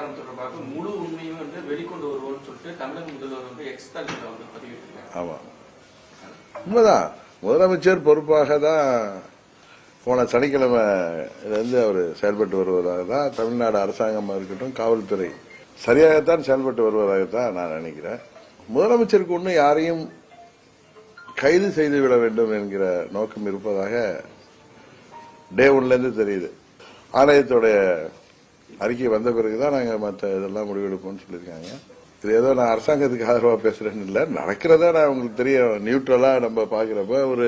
விவகாரம் தொடர்பாக முழு உண்மையும் வந்து வெளிக்கொண்டு வருவோம்னு சொல்லிட்டு தமிழக முதல்வர் வந்து எக்ஸ் தளத்தில் வந்து பதிவிட்டிருக்காங்க. ஆமா, உண்மைதான். முதலமைச்சர் பொறுப்பாக தான் போன சனிக்கிழமை அவர் செயல்பட்டு வருவதாக தான் தமிழ்நாடு அரசாங்கமாக இருக்கட்டும், காவல்துறை சரியாகத்தான் செயல்பட்டு வருவதாகத்தான் நான் நினைக்கிறேன். முதலமைச்சருக்கு ஒன்றும் யாரையும் கைது செய்துவிட வேண்டும் என்கிற நோக்கம் இருப்பதாக டே ஒன்லேருந்து தெரியுது. ஆணையத்துடைய அறிக்கை வந்த பிறகுதான் நாங்கள் மற்ற இதெல்லாம் முடிவெடுப்போம்னு சொல்லியிருக்காங்க. இது ஏதோ நான் அரசாங்கத்துக்கு ஆதரவாக பேசுறேன்னு இல்லை, நடக்கிறதா நான் உங்களுக்கு தெரியும். நியூட்ரலா நம்ம பார்க்கிறப்ப, ஒரு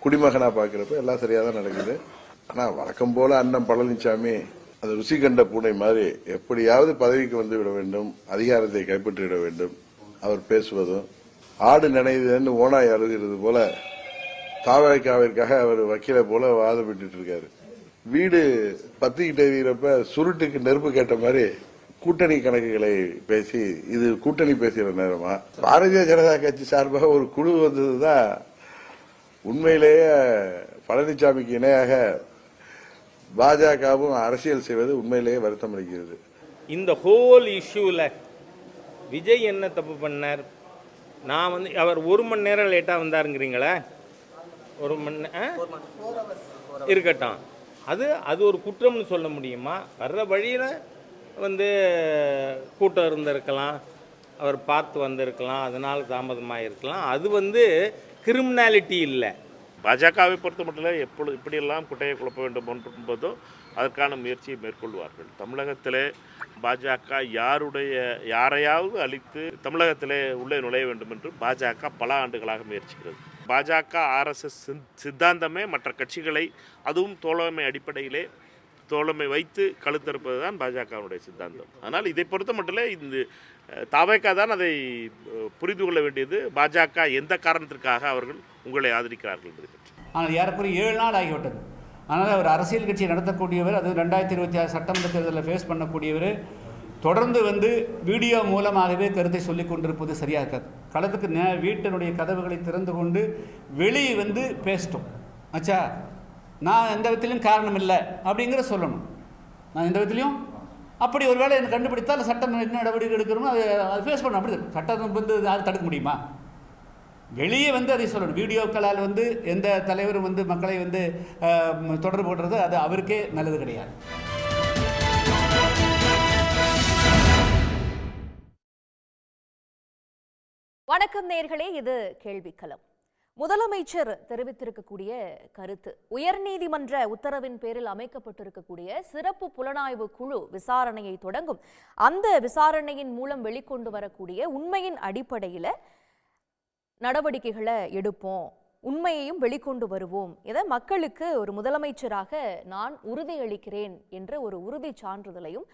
குடிமகனா பார்க்கிறப்ப எல்லாம் சரியா தான் நடக்குது. ஆனா வழக்கம் போல அண்ணன் பழனிசாமி அது ருசி கண்ட பூனை மாதிரி எப்படியாவது பதவிக்கு வந்து விட வேண்டும், அதிகாரத்தை கைப்பற்றிவிட வேண்டும். அவர் பேசுவதும் ஆடு நினைவுன்னு ஓனாய் அழுகிறது போல தாவகாவிற்காக அவர் வக்கீலை போல வாதப்பட்டு இருக்காரு. வீடு பத்திக்கிட்டே வீரப்ப சுருட்டுக்கு நெருப்பு கேட்ட மாதிரி கூட்டணி கணக்குகளை பேசி, இது கூட்டணி பேசுகிற நேரமா? பாரதிய ஜனதா கட்சி சார்பாக ஒரு குழு வந்ததுதான் உண்மையிலேயே பழனிசாமிக்கு இணையாக பாஜகவும் அரசியல் செய்வது உண்மையிலேயே வருத்தம் அளிக்கிறது. இந்த ஹோல் இஷ்யூல விஜய் என்ன தப்பு பண்ணார்? நான் வந்து அவர் 1 மணி நேரம் லேட்டாக வந்தாருங்கிறீங்களா? 1 மணி இருக்கட்டும், அது ஒரு குற்றம்னு சொல்ல முடியுமா? வர்ற வழியில் வந்து கூட்டம் இருந்திருக்கலாம், அவர் பார்த்து வந்திருக்கலாம், அதனால் தாமதமாக இருக்கலாம். அது வந்து கிரிமினாலிட்டி இல்லை. பாஜகவை பொறுத்த மட்டும் இப்படியெல்லாம் குட்டையை குழப்ப வேண்டும் என்பதோ அதற்கான முயற்சியை மேற்கொள்வார்கள். தமிழகத்திலே பாஜக யாரையாவது அழித்து தமிழகத்திலே உள்ளே நுழைய வேண்டும் என்று பாஜக பல ஆண்டுகளாக முயற்சிக்கிறது. பாஜக RSS சித்தாந்தமே மற்ற கட்சிகளை, அதுவும் தோழமை அடிப்படையிலே தோழமை வைத்து கழுத்தறுப்பது தான் பாஜகவுடைய சித்தாந்தம். ஆனால் இதை பொறுத்த மட்டும் இந்த தாவேகா தான் அதை புரிந்து கொள்ள வேண்டியது. பாஜக எந்த காரணத்திற்காக அவர்கள் உங்களை ஆதரிக்கிறார்கள் என்பதை பற்றி. ஆனால் ஏறக்குறைய 7 நாள் ஆகிவிட்டது. அதனால் அவர் அரசியல் கட்சி நடத்தக்கூடியவர், அது 2026 சட்டமன்ற தேர்தலில் ஃபேஸ் பண்ணக்கூடியவர், தொடர்ந்து வந்து வீடியோ மூலமாகவே கருத்தை சொல்லிக் கொண்டிருப்பது சரியாக இருக்காது. களத்துக்கு வீட்டினுடைய கதவுகளை திறந்து கொண்டு வெளியே வந்து பேசிட்டோம். ஆச்சா, நான் எந்த விதத்திலையும் காரணம் இல்லை அப்படிங்கிற சொல்லணும். நான் எந்த விதத்திலையும் அப்படி ஒரு வேளை எனக்கு கண்டுபிடித்தால் சட்டம் என்ன நடவடிக்கை எடுக்கணுமோ அது ஃபேஸ் பண்ணணும். அப்படி சட்டம் வந்து அது தடுக்க முடியுமா? வெளியே வந்து அதை சொல்லணும். வீடியோக்களால் வந்து எந்த தலைவரும் வந்து மக்களை வந்து தொடர்பு கொள்வது அது அவருக்கே நல்லது கிடையாது. வணக்கம் நேயர்களே, இது கேள்விக்களம். முதலமைச்சர் தெரிவித்திருக்கக்கூடிய கருத்து, உயர்நீதிமன்ற உத்தரவின் பேரில் அமைக்கப்பட்டிருக்கக்கூடிய சிறப்பு புலனாய்வு குழு விசாரணையை தொடங்கும். அந்த விசாரணையின் மூலம் வெளிக்கொண்டு வரக்கூடிய உண்மையின் அடிப்படையில் நடவடிக்கைகளை எடுப்போம், உண்மையையும் வெளிக்கொண்டு வருவோம். இதை மக்களுக்கு ஒரு முதலமைச்சராக நான் உறுதியளிக்கிறேன் என்ற ஒரு உறுதி சான்றிதழையும்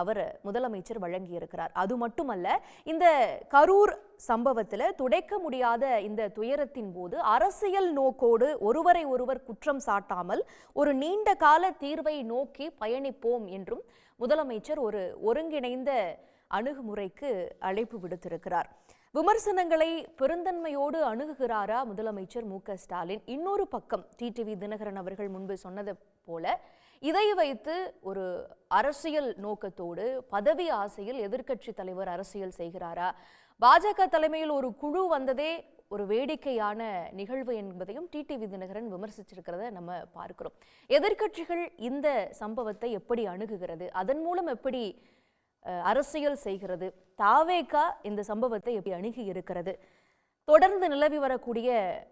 அவர் முதலமைச்சர் வழங்கியிருக்கிறார். அது மட்டுமல்ல, இந்த கரூர் சம்பவத்தில் துடைக்க முடியாத இந்த துயரத்தின் போது அரசியல் நோக்கோடு ஒருவரை ஒருவர் குற்றம் சாட்டாமல் ஒரு நீண்ட கால தீர்வை நோக்கி பயணிப்போம் என்றும் முதலமைச்சர் ஒரு ஒருங்கிணைந்த அணுகுமுறைக்கு அழைப்பு விடுத்திருக்கிறார். விமர்சனங்களை பெருந்தன்மையோடு அணுகுகிறாரா முதலமைச்சர் மு.க.ஸ்டாலின்? இன்னொரு பக்கம் டிடிவி தினகரன் அவர்கள் முன்பு சொன்னது போல இதை வைத்து ஒரு அரசியல் நோக்கத்தோடு பதவி ஆசையில் எதிர்க்கட்சி தலைவர் அரசியல் செய்கிறாரா? பாஜக தலைமையில் ஒரு குழு வந்ததே ஒரு வேடிக்கையான நிகழ்வு என்பதையும் டிடிவி தினகரன் விமர்சிச்சிருக்கிறத நம்ம பார்க்கிறோம். எதிர்க்கட்சிகள் இந்த சம்பவத்தை எப்படி அணுகுகிறது, அதன் மூலம் எப்படி அரசியல் செய்கிறது, தாவேகா இந்த சம்பவத்தை எப்படி அணுகி இருக்கிறது, தொடர்ந்து நிலவி வரக்கூடிய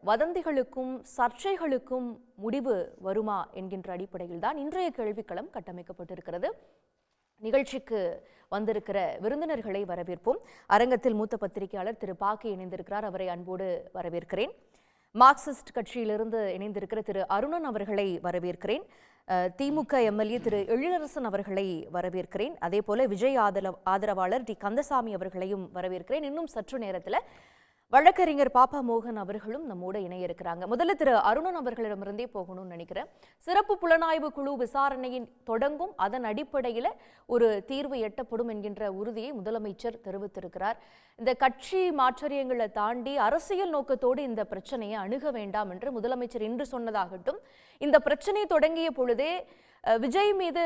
வதந்திகளுக்கும் சர்ச்சைகளுக்கும் முடிவு வருமா என்கின்ற அடிப்படையில் தான் இன்றைய கேள்விக்களம் கட்டமைக்கப்பட்டிருக்கிறது. நிகழ்ச்சிக்கு வந்திருக்கிற விருந்தினர்களை வரவேற்போம். அரங்கத்தில் மூத்த பத்திரிகையாளர் திரு பாக்கி இணைந்திருக்கிறார், அவரை அன்போடு வரவேற்கிறேன். மார்க்சிஸ்ட் கட்சியிலிருந்து இணைந்திருக்கிற திரு அருணன் அவர்களை வரவேற்கிறேன். திமுக எம்எல்ஏ திரு எழிலரசன் அவர்களை வரவேற்கிறேன். அதே போல விஜய் ஆதரவாளர் டி கந்தசாமி அவர்களையும் வரவேற்கிறேன். இன்னும் சற்று நேரத்தில் வழக்கறிஞர் பாப்பா மோகன் அவர்களும் நம்மோட இணைய இருக்கிறாங்க. முதல்ல திரு அருணன் அவர்களிடமிருந்தே போகணும்னு நினைக்கிறேன். சிறப்பு புலனாய்வு குழு விசாரணையின் தொடங்கும், அதன் அடிப்படையில் ஒரு தீர்வு எட்டப்படும் என்கின்ற உறுதியை முதலமைச்சர் தெரிவித்திருக்கிறார். இந்த கட்சி மாற்றரியங்களை தாண்டி அரசியல் நோக்கத்தோடு இந்த பிரச்சனையை அணுக வேண்டாம் என்று முதலமைச்சர் இன்று சொன்னதாகட்டும், இந்த பிரச்சனை தொடங்கிய பொழுதே விஜய் மீது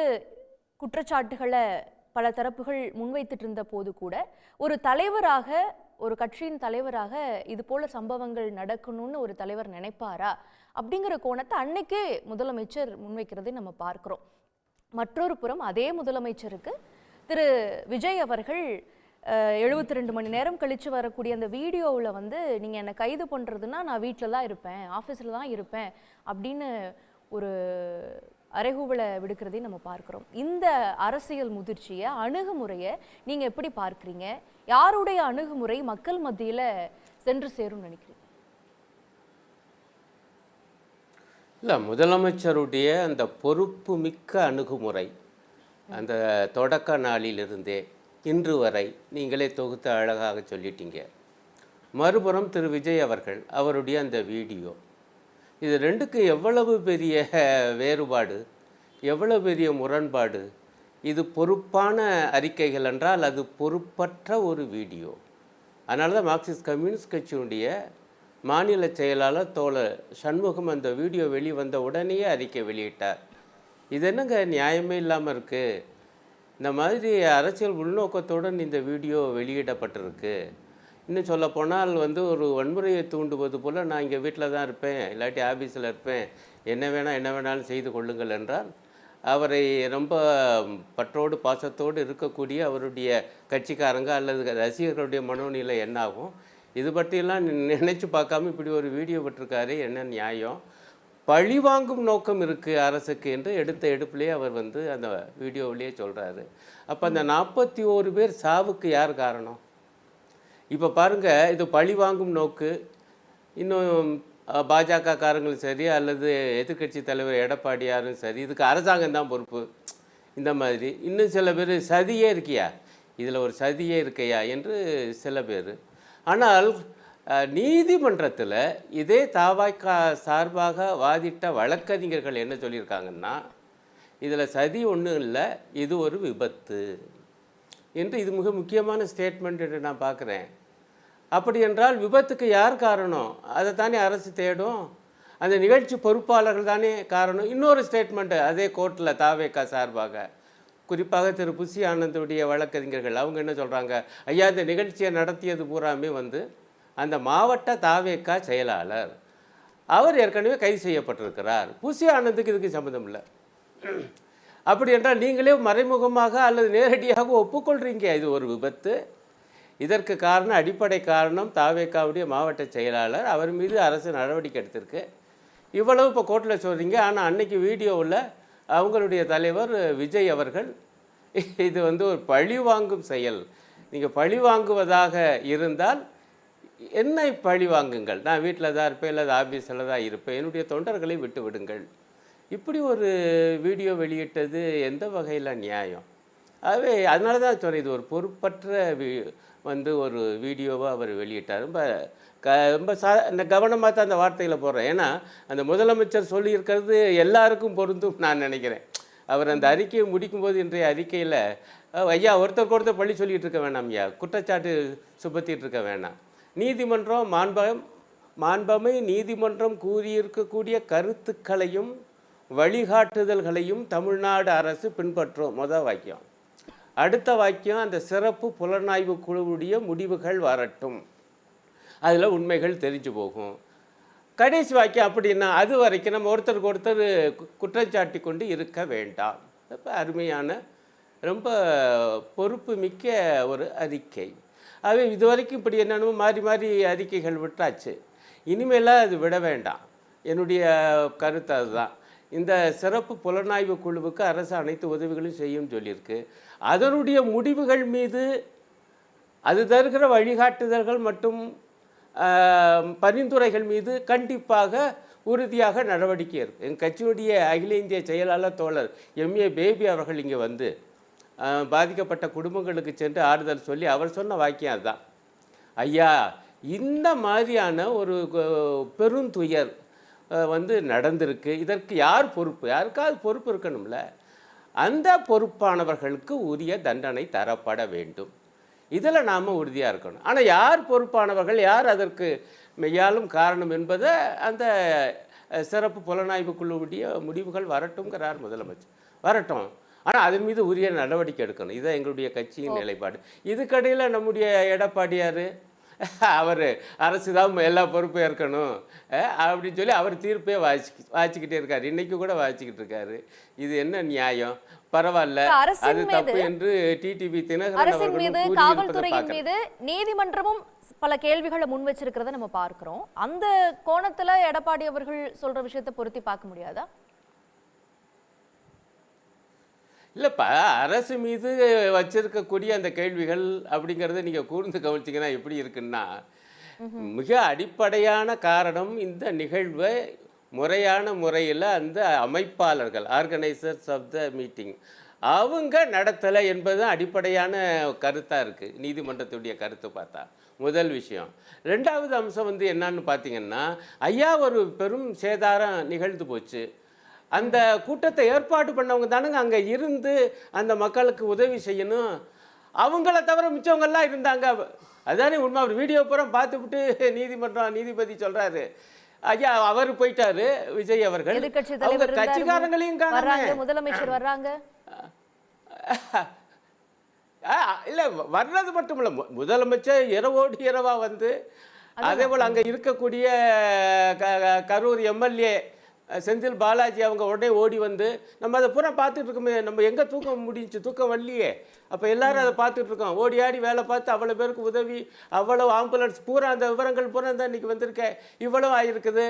குற்றச்சாட்டுகளை பல தரப்புகள் முன்வைத்துட்டு இருந்த போது கூட ஒரு தலைவராக, ஒரு கட்சியின் தலைவராக இது போல சம்பவங்கள் நடக்கணும்னு ஒரு தலைவர் நினைப்பாரா அப்படிங்கிற கோணத்தை அன்னைக்கே முதலமைச்சர் முன்வைக்கிறதை நம்ம பார்க்கிறோம். மற்றொரு புறம் அதே முதலமைச்சருக்கு திரு விஜய் அவர்கள் 72 மணி நேரம் கழிச்சு வரக்கூடிய அந்த வீடியோவில் வந்து நீங்கள் என்னை கைது பண்ணுறதுன்னா நான் வீட்டில் தான் இருப்பேன், ஆஃபீஸில் தான் இருப்பேன் அப்படின்னு ஒரு அறைகூவலை விடுக்கிறதையும் நம்ம பார்க்குறோம். இந்த அரசியல் முதிர்ச்சியை, அணுகுமுறையை நீங்கள் எப்படி பார்க்குறீங்க? யாருடைய அணுகுமுறை மக்கள் மத்தியில் சென்று சேரும் நினைக்கிறீங்க? இல்லை, முதலமைச்சருடைய அந்த பொறுப்பு மிக்க அணுகுமுறை அந்த தொடக்க நாளிலிருந்தே இன்று வரை நீங்களே தொகுத்து அழகாக சொல்லிட்டீங்க. மறுபுறம் திரு விஜய் அவர்கள், அவருடைய அந்த வீடியோ, இது ரெண்டுக்கு எவ்வளவு பெரிய வேறுபாடு, எவ்வளவு பெரிய முரண்பாடு. இது பொறுப்பான அறிக்கைகள் என்றால் அது பொறுப்பற்ற ஒரு வீடியோ. அதனால தான் மார்க்சிஸ்ட் கம்யூனிஸ்ட் கட்சியினுடைய மாநில செயலாளர் தோழர் சண்முகம் அந்த வீடியோ வெளிவந்த உடனேயே அறிக்கை வெளியிட்டார். இது என்னங்க நியாயமே இல்லாமல் இருக்குது, இந்த மாதிரி அரசியல் உள்நோக்கத்துடன் இந்த வீடியோ வெளியிடப்பட்டிருக்கு. இன்னும் சொல்லப்போனால் வந்து ஒரு வன்முறையை தூண்டுவது போல் நான் இங்கே வீட்டில் தான் இருப்பேன், இல்லாட்டி ஆஃபீஸில் இருப்பேன், என்ன வேணாலும் செய்து கொள்ளுங்கள் என்றால் அவரை ரொம்ப பற்றோடு பாசத்தோடு இருக்கக்கூடிய அவருடைய கட்சிக்காரங்க அல்லது ரசிகர்களுடைய மனோநிலை என்னாகும்? இது பற்றியெல்லாம் நினைச்சு பார்க்காம இப்படி ஒரு வீடியோ விட்டுருக்காரு, என்ன நியாயம்? பழி வாங்கும் நோக்கம் இருக்குது அரசுக்கு என்று எடுத்த எடுப்பிலே அவர் வந்து அந்த வீடியோவிலேயே சொல்கிறாரு. அப்போ அந்த 41 பேர் சாவுக்கு யார் காரணம்? இப்போ பாருங்கள், இது பழி வாங்கும் நோக்கு. இன்னும் பாஜக காரங்களும் சரி அல்லது எதிர்க்கட்சி தலைவர் எடப்பாடியாரும் சரி, இதுக்கு அரசாங்கம் தான் பொறுப்பு. இந்த மாதிரி இன்னும் சில பேர் சதியே இருக்கியா, இதில் ஒரு சதியே இருக்கையா என்று சில பேர். ஆனால் நீதிமன்றத்தில் இதே தாவாய்க்கா சார்பாக வாதிட்ட வழக்கறிஞர்கள் என்ன சொல்லியிருக்காங்கன்னா, இதில் சதி ஒன்றும் இல்லை, இது ஒரு விபத்து என்று. இது மிக முக்கியமான ஸ்டேட்மெண்ட் என்று நான் பார்க்குறேன். அப்படி என்றால் விபத்துக்கு யார் காரணம்? அதை தானே அரசு தேடும். அந்த நிகழ்ச்சி பொறுப்பாளர்கள் தானே காரணம். இன்னொரு ஸ்டேட்மெண்ட்டு அதே கோர்ட்டில் தாவேக்கா சார்பாக, குறிப்பாக திரு புசி ஆனந்துடைய வழக்கறிஞர்கள் அவங்க என்ன சொல்கிறாங்க, ஐயா இந்த நிகழ்ச்சியை நடத்தியது பூராமே வந்து அந்த மாவட்ட தாவேக்கா செயலாளர், அவர் ஏற்கனவே கைது செய்யப்பட்டிருக்கிறார். புசி ஆனந்துக்கு இதுக்கு சம்மந்தம் இல்லை. அப்படி என்றால் நீங்களே மறைமுகமாக அல்லது நேரடியாக ஒப்புக்கொள்கிறீங்க இது ஒரு விபத்து. இதற்கு காரணம், அடிப்படை காரணம் தாவேக்காவுடைய மாவட்ட செயலாளர், அவர் மீது அரசு நடவடிக்கை எடுத்திருக்கு. இவ்வளவு இப்போ கோர்ட்டில் சொல்கிறீங்க. ஆனால் அன்னைக்கு வீடியோவில் அவங்களுடைய தலைவர் விஜய் அவர்கள் இது வந்து ஒரு பழி வாங்கும் செயல், நீங்கள் பழி வாங்குவதாக இருந்தால் என்னை பழி வாங்குங்கள், நான் வீட்டில் தான் இருப்பேன் இல்லை ஆஃபீஸில் தான் இருப்பேன், என்னுடைய தொண்டர்களை விட்டு விடுங்கள். இப்படி ஒரு வீடியோ வெளியிட்டது எந்த வகையில் நியாயம்? ஆகவே அதனால தான் சொல்கிறேன், இது ஒரு பொறுப்பற்ற வந்து ஒரு வீடியோவை அவர் வெளியிட்டார். ரொம்ப கவனமாக தான் அந்த வார்த்தைகளை போடுறேன். ஏன்னா அந்த முதலமைச்சர் சொல்லியிருக்கிறது எல்லாருக்கும் பொருந்தும் நான் நினைக்கிறேன். அவர் அந்த அறிக்கையை முடிக்கும்போது இன்றைய அறிக்கையில், ஐயா ஒருத்தருக்கு ஒருத்தர் பழி சொல்லிகிட்டு இருக்க வேணாம், ஐயா குற்றச்சாட்டு சுமத்திட்டு இருக்க வேணாம், நீதிமன்றம் மாண்பமை நீதிமன்றம் கூறியிருக்கக்கூடிய கருத்துக்களையும் வழிகாட்டுதல்களையும் தமிழ்நாடு அரசு பின்பற்றும். மொதல் வாக்கியம். அடுத்த வாக்கியம், அந்த சிறப்பு புலனாய்வு குழுவுடைய முடிவுகள் வரட்டும், அதில் உண்மைகள் தெரிஞ்சு போகும். கடைசி வாக்கியம் அப்படின்னா அது வரைக்கும் நம்ம ஒருத்தருக்கு ஒருத்தர் குற்றச்சாட்டி கொண்டு இருக்க வேண்டாம். இப்போ அருமையான ரொம்ப பொறுப்பு மிக்க ஒரு அறிக்கை. அது இது வரைக்கும் இப்படி என்னென்னமோ மாறி மாறி அறிக்கைகள் விட்டாச்சு, இனிமேலாம் அது விட வேண்டாம். என்னுடைய கருத்து அதுதான். இந்த சிறப்பு புலனாய்வு குழுவுக்கு அரசு அனைத்து உதவிகளும் செய்யும் சொல்லியிருக்கு. அதனுடைய முடிவுகள் மீது அது தருகிற வழிகாட்டுதல்கள் மற்றும் பரிந்துரைகள் மீது கண்டிப்பாக உறுதியாக நடவடிக்கை இருக்குது. எங்கள் கட்சியுடைய அகில இந்திய செயலாளர் தோழர் எம்ஏ பேபி அவர்கள் இங்கே வந்து பாதிக்கப்பட்ட குடும்பங்களுக்கு சென்று ஆறுதல் சொல்லி அவர் சொன்ன வாக்கியம் அதுதான். ஐயா இந்த மாதிரியான ஒரு பெருந்துயர் வந்து நடந்திருக்கு, இதற்கு யார் பொறுப்பு? யாருக்காவது பொறுப்பு இருக்கணும்ல. அந்த பொறுப்பானவர்களுக்கு உரிய தண்டனை தரப்பட வேண்டும். இதில் நாம் உறுதியாக இருக்கணும். ஆனால் யார் பொறுப்பானவர்கள், யார் அதற்கு மெய்யாலும் காரணம் என்பதை அந்த சிறப்பு புலனாய்வு குழுவுடைய முடிவுகள் வரட்டும்ங்கிறார் முதலமைச்சர். வரட்டும். ஆனால் அதன் மீது உரிய நடவடிக்கை எடுக்கணும். இதுதான் எங்களுடைய கட்சியின் நிலைப்பாடு. இதுக்கடையில் நம்முடைய எடப்பாடியார் அவர் அரசு தான் எல்லா பொறுப்பும் ஏற்கணும் அப்படின்னு சொல்லி அவர் தீர்ப்பே வாசிக்கிட்டே இருக்காரு. இன்னைக்கு கூட வாசிக்கிட்டு இருக்காரு. இது என்ன நியாயம்? பரவாயில்ல, அது தப்பு என்று டிடிவி தினகரன் அரசின் மீது, காவல்துறையின் மீது நீதிமன்றமும் பல கேள்விகளை முன் வச்சிருக்கிறத நம்ம பார்க்கிறோம். அந்த கோணத்துல எடப்பாடி அவர்கள் சொல்ற விஷயத்தை பொருத்தி பார்க்க முடியாதா? இல்லைப்பா, அரசு மீது வச்சிருக்கக்கூடிய அந்த கேள்விகள் அப்படிங்கிறத நீங்கள் கூர்ந்து கவனிச்சிங்கன்னா எப்படி இருக்குன்னா, மிக அடிப்படையான காரணம் இந்த நிகழ்வை முறையான முறையில் அந்த அமைப்பாளர்கள், ஆர்கனைசர்ஸ் ஆஃப் த மீட்டிங், அவங்க நடத்தலை என்பது அடிப்படையான கருத்தாக இருக்குது நீதிமன்றத்துடைய கருத்து பார்த்தா. முதல் விஷயம். ரெண்டாவது அம்சம் வந்து என்னன்னு பார்த்தீங்கன்னா, ஐயா ஒரு பெரும் சேதாரம் நிகழ்ந்து போச்சு. அந்த கூட்டத்தை ஏற்பாடு பண்ணவங்க தானுங்க அங்கே இருந்து அந்த மக்களுக்கு உதவி செய்யணும். அவங்கள தவிர மிச்சவங்கெல்லாம் இருந்தாங்க. அதானே உண்மை. அவர் வீடியோ பூரா பார்த்துவிட்டு நீதிபதி சொல்கிறாரு, ஐயா அவர் போயிட்டாரு விஜய் அவர்கள், அவங்க கட்சிக்காரங்களையும் காணாங்க, முதலமைச்சர் வர்றாங்க. இல்லை வர்றது மட்டும் இல்லை, முதலமைச்சர் இரவோடு இரவா வந்து, அதே போல் அங்கே இருக்கக்கூடிய கரூர் எம்எல்ஏ செந்தில் பாலாஜி அவங்க உடனே ஓடி வந்து, நம்ம அதை பூரா பார்த்துட்டு இருக்கோமே, நம்ம எங்கே தூக்கம் முடிஞ்சு, தூக்கம் வரலையே, அப்போ எல்லாரும் அதை பார்த்துட்டு இருக்கோம். ஓடி ஆடி வேலை பார்த்து அவ்வளோ பேருக்கு உதவி, அவ்வளோ ஆம்புலன்ஸ் பூரா, அந்த விவரங்கள் பூரா தான் இன்றைக்கி வந்திருக்கேன், இவ்வளோ ஆகிருக்குது.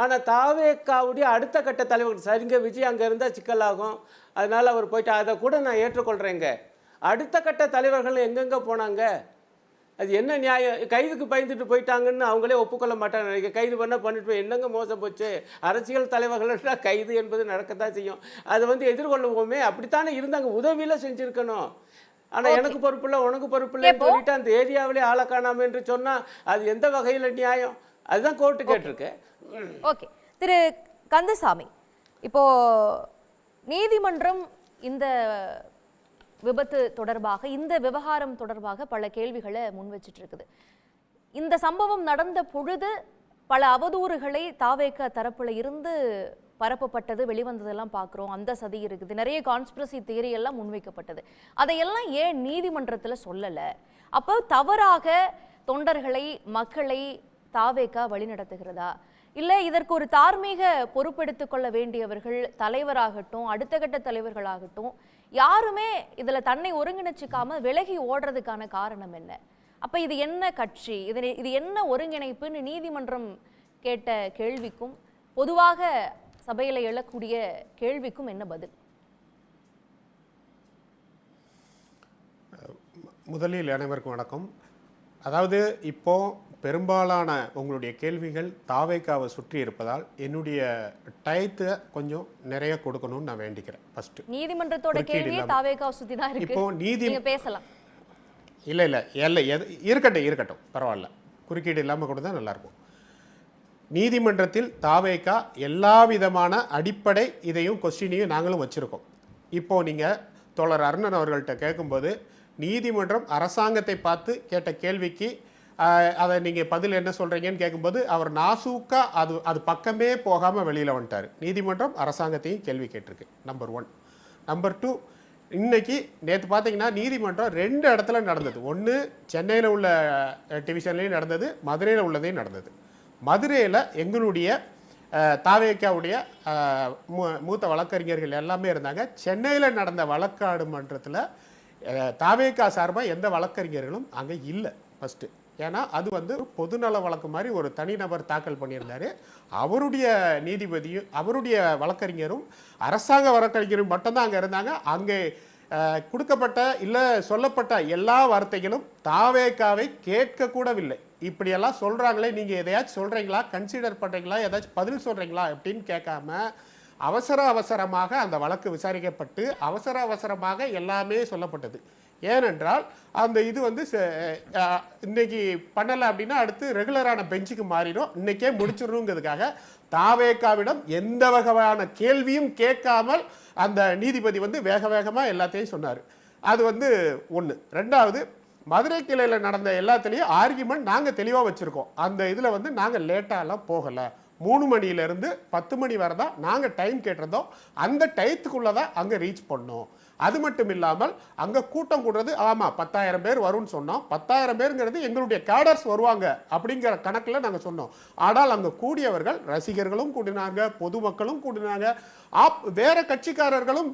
ஆனால் தாவேக்காவுடைய அடுத்த கட்ட தலைவர் சரிங்க விஜய் அங்கே இருந்தால் சிக்கலாகும், அதனால் அவர் போயிட்டு, அதை கூட நான் ஏற்றுக்கொள்கிறேங்க. அடுத்த கட்ட தலைவர்கள் எங்கெங்கே போனாங்க? அது என்ன நியாயம்? கைதுக்கு பயந்துட்டு போயிட்டாங்கன்னு அவங்களே ஒப்புக்கொள்ள மாட்டாங்க. நினைக்க கைது பண்ணிட்டு போய் என்னங்க மோசம் போச்சு? அரசியல் தலைவர்கள்லாம் கைது என்பது நடக்கத்தான் செய்யும். அதை வந்து எதிர்கொள்ளுவோமே, அப்படித்தானே இருந்தாங்க, உதவியில் செஞ்சுருக்கணும். ஆனால் எனக்கு பொறுப்பு இல்லை, உனக்கு பொறுப்பு இல்லைன்னு சொல்லிட்டு அந்த ஏரியாவிலே ஆளை காணாம என்று சொன்னால் அது எந்த வகையில் நியாயம்? அதுதான் கோர்ட்டு கேட்டிருக்கு. ஓகே, திரு கந்தசாமி, இப்போ நீதிமன்றம் இந்த விபத்து தொடர்பாக, இந்த விவகாரம் தொடர்பாக பல கேள்விகளை முன் வச்சிட்டு இருக்குது. இந்த சம்பவம் நடந்த பொழுது பல அவதூறுகளை தாவேக தரப்புல இருந்து பரப்பப்பட்டது, வெளிவந்ததெல்லாம் பார்க்குறோம். அந்த சதி இருக்குது, நிறைய கான்ஸ்பிரசி தியரி எல்லாம் முன்வைக்கப்பட்டது. அதையெல்லாம் ஏன் நீதிமன்றத்தில் சொல்லலை? அப்போ தவறாக தொண்டர்களை, மக்களை தாவேக வழிநடத்துகிறதா? இல்லை இதற்கு ஒரு தார்மீக பொறுப்பெடுத்துக் கொள்ள வேண்டியவர்கள், தலைவராகட்டும் அடுத்த கட்ட தலைவர்களாகட்டும், யாருமே இதுல தன்னை ஒருங்கிணைச்சிக்காம விலகி ஓடுறதுக்கான காரணம் என்ன? அப்ப இது என்ன கட்சி, இது என்ன ஒருங்கிணைப்புன்னு நீதிமன்றம் கேட்ட கேள்விக்கும் பொதுவாக சபையில எழக்கூடிய கேள்விக்கும் என்ன பதில்? முதலில் அனைவருக்கும் வணக்கம். அதாவது இப்போ பெரும்பாலான உங்களுடைய கேள்விகள் தாவேக்காவை சுற்றி இருப்பதால் என்னுடைய டயத்தை கொஞ்சம் நிறைய கொடுக்கணும்னு நான் வேண்டிக்கிறேன். ஃபர்ஸ்ட் நீதிமன்றத்தோட கேள்வியே தாவேக்காவை சுற்றி தான் இருக்கு. இப்போ நீங்க பேசலாம். இல்லை இருக்கட்டும் பரவாயில்ல, குறுக்கீடு இல்லாமல் கூட தான் நல்லாயிருக்கும். நீதிமன்றத்தில் தாவேக்கா எல்லா விதமான அடிப்படை இதையும் கொஸ்டினையும் நாங்களும் வச்சுருக்கோம். இப்போது நீங்கள் தோழர் அருணன் அவர்கள்ட்ட கேட்கும்போது நீதிமன்றம் அரசாங்கத்தை பார்த்து கேட்ட கேள்விக்கு அதை நீங்கள் பதில் என்ன சொல்கிறீங்கன்னு கேட்கும்போது அவர் நாசூக்கா அது பக்கமே போகாமல் வெளியில் வந்துட்டார். நீதிமன்றம் அரசாங்கத்தையும் கேள்வி கேட்டிருக்கு. நம்பர் 1. நம்பர் 2, இன்னைக்கு நேற்று பார்த்தீங்கன்னா நீதிமன்றம் 2 இடத்துல நடந்தது. ஒன்று சென்னையில் உள்ள டிவிஷன்லேயும் நடந்தது, மதுரையில் உள்ளதையும் நடந்தது. மதுரையில் எங்களுடைய தாவேக்காவுடைய மூத்த வழக்கறிஞர்கள் எல்லாமே இருந்தாங்க. சென்னையில் நடந்த வழக்காடு மன்றத்தில் தாவேக்கா சார்பாக எந்த வழக்கறிஞர்களும் அங்கே இல்லை. ஃபஸ்ட்டு ஏன்னா அது வந்து பொதுநல வழக்கு மாதிரி ஒரு தனிநபர் தாக்கல் பண்ணியிருந்தார். அவருடைய நீதிபதியும் அவருடைய வழக்கறிஞரும் அரசாங்க வழக்கறிஞரும் மட்டும்தான் அங்கே இருந்தாங்க. அங்கே கொடுக்கப்பட்ட இல்லை சொல்லப்பட்ட எல்லா வார்த்தைகளும் தாவேக்காவை கேட்கக்கூடவில்லை. இப்படியெல்லாம் சொல்கிறாங்களே, நீங்கள் எதையாச்சும் சொல்கிறீங்களா, கன்சிடர் பண்ணுறீங்களா, ஏதாச்சும் பதில் சொல்கிறீங்களா அப்படின்னு கேட்காம அவசரமாக அந்த வழக்கு விசாரிக்கப்பட்டு அவசரமாக எல்லாமே சொல்லப்பட்டது. ஏனென்றால் அந்த இது வந்து இன்னைக்கு பண்ணலை அப்படின்னா அடுத்து ரெகுலரான பெஞ்சுக்கு மாறிடும், இன்னைக்கே முடிச்சிடணுங்கிறதுக்காக தாவேக்காவிடம் எந்த வகையான கேள்வியும் கேட்காமல் அந்த நீதிபதி வந்து வேகமாக எல்லாத்தையும் சொன்னார். அது வந்து ஒன்று. ரெண்டாவது, மதுரை கிளையில் நடந்த எல்லாத்துலேயும் ஆர்கியூமெண்ட் நாங்கள் தெளிவாக வச்சுருக்கோம். அந்த இதில் வந்து நாங்கள் லேட்டாலாம் போகலை. 3 மணிலேருந்து 10 மணி வரை தான் நாங்கள் டைம் கேட்டிருந்தோம். அந்த டயத்துக்குள்ளே தான் அங்கே ரீச் பண்ணோம். அது மட்டும் இல்லாமல் அங்க கூட்டம் கூடுறது, ஆமா 10,000 பேர் வரும்னு சொன்னோம். 10,000 பேருங்கிறது எங்களுடைய கேடர்ஸ் வருவாங்க அப்படிங்கிற கணக்குல நாங்க சொன்னோம். ஆனால் அங்க கூடியவர்கள் ரசிகர்களும் கூடினாங்க, பொதுமக்களும் கூடினாங்க, வேற கட்சிக்காரர்களும்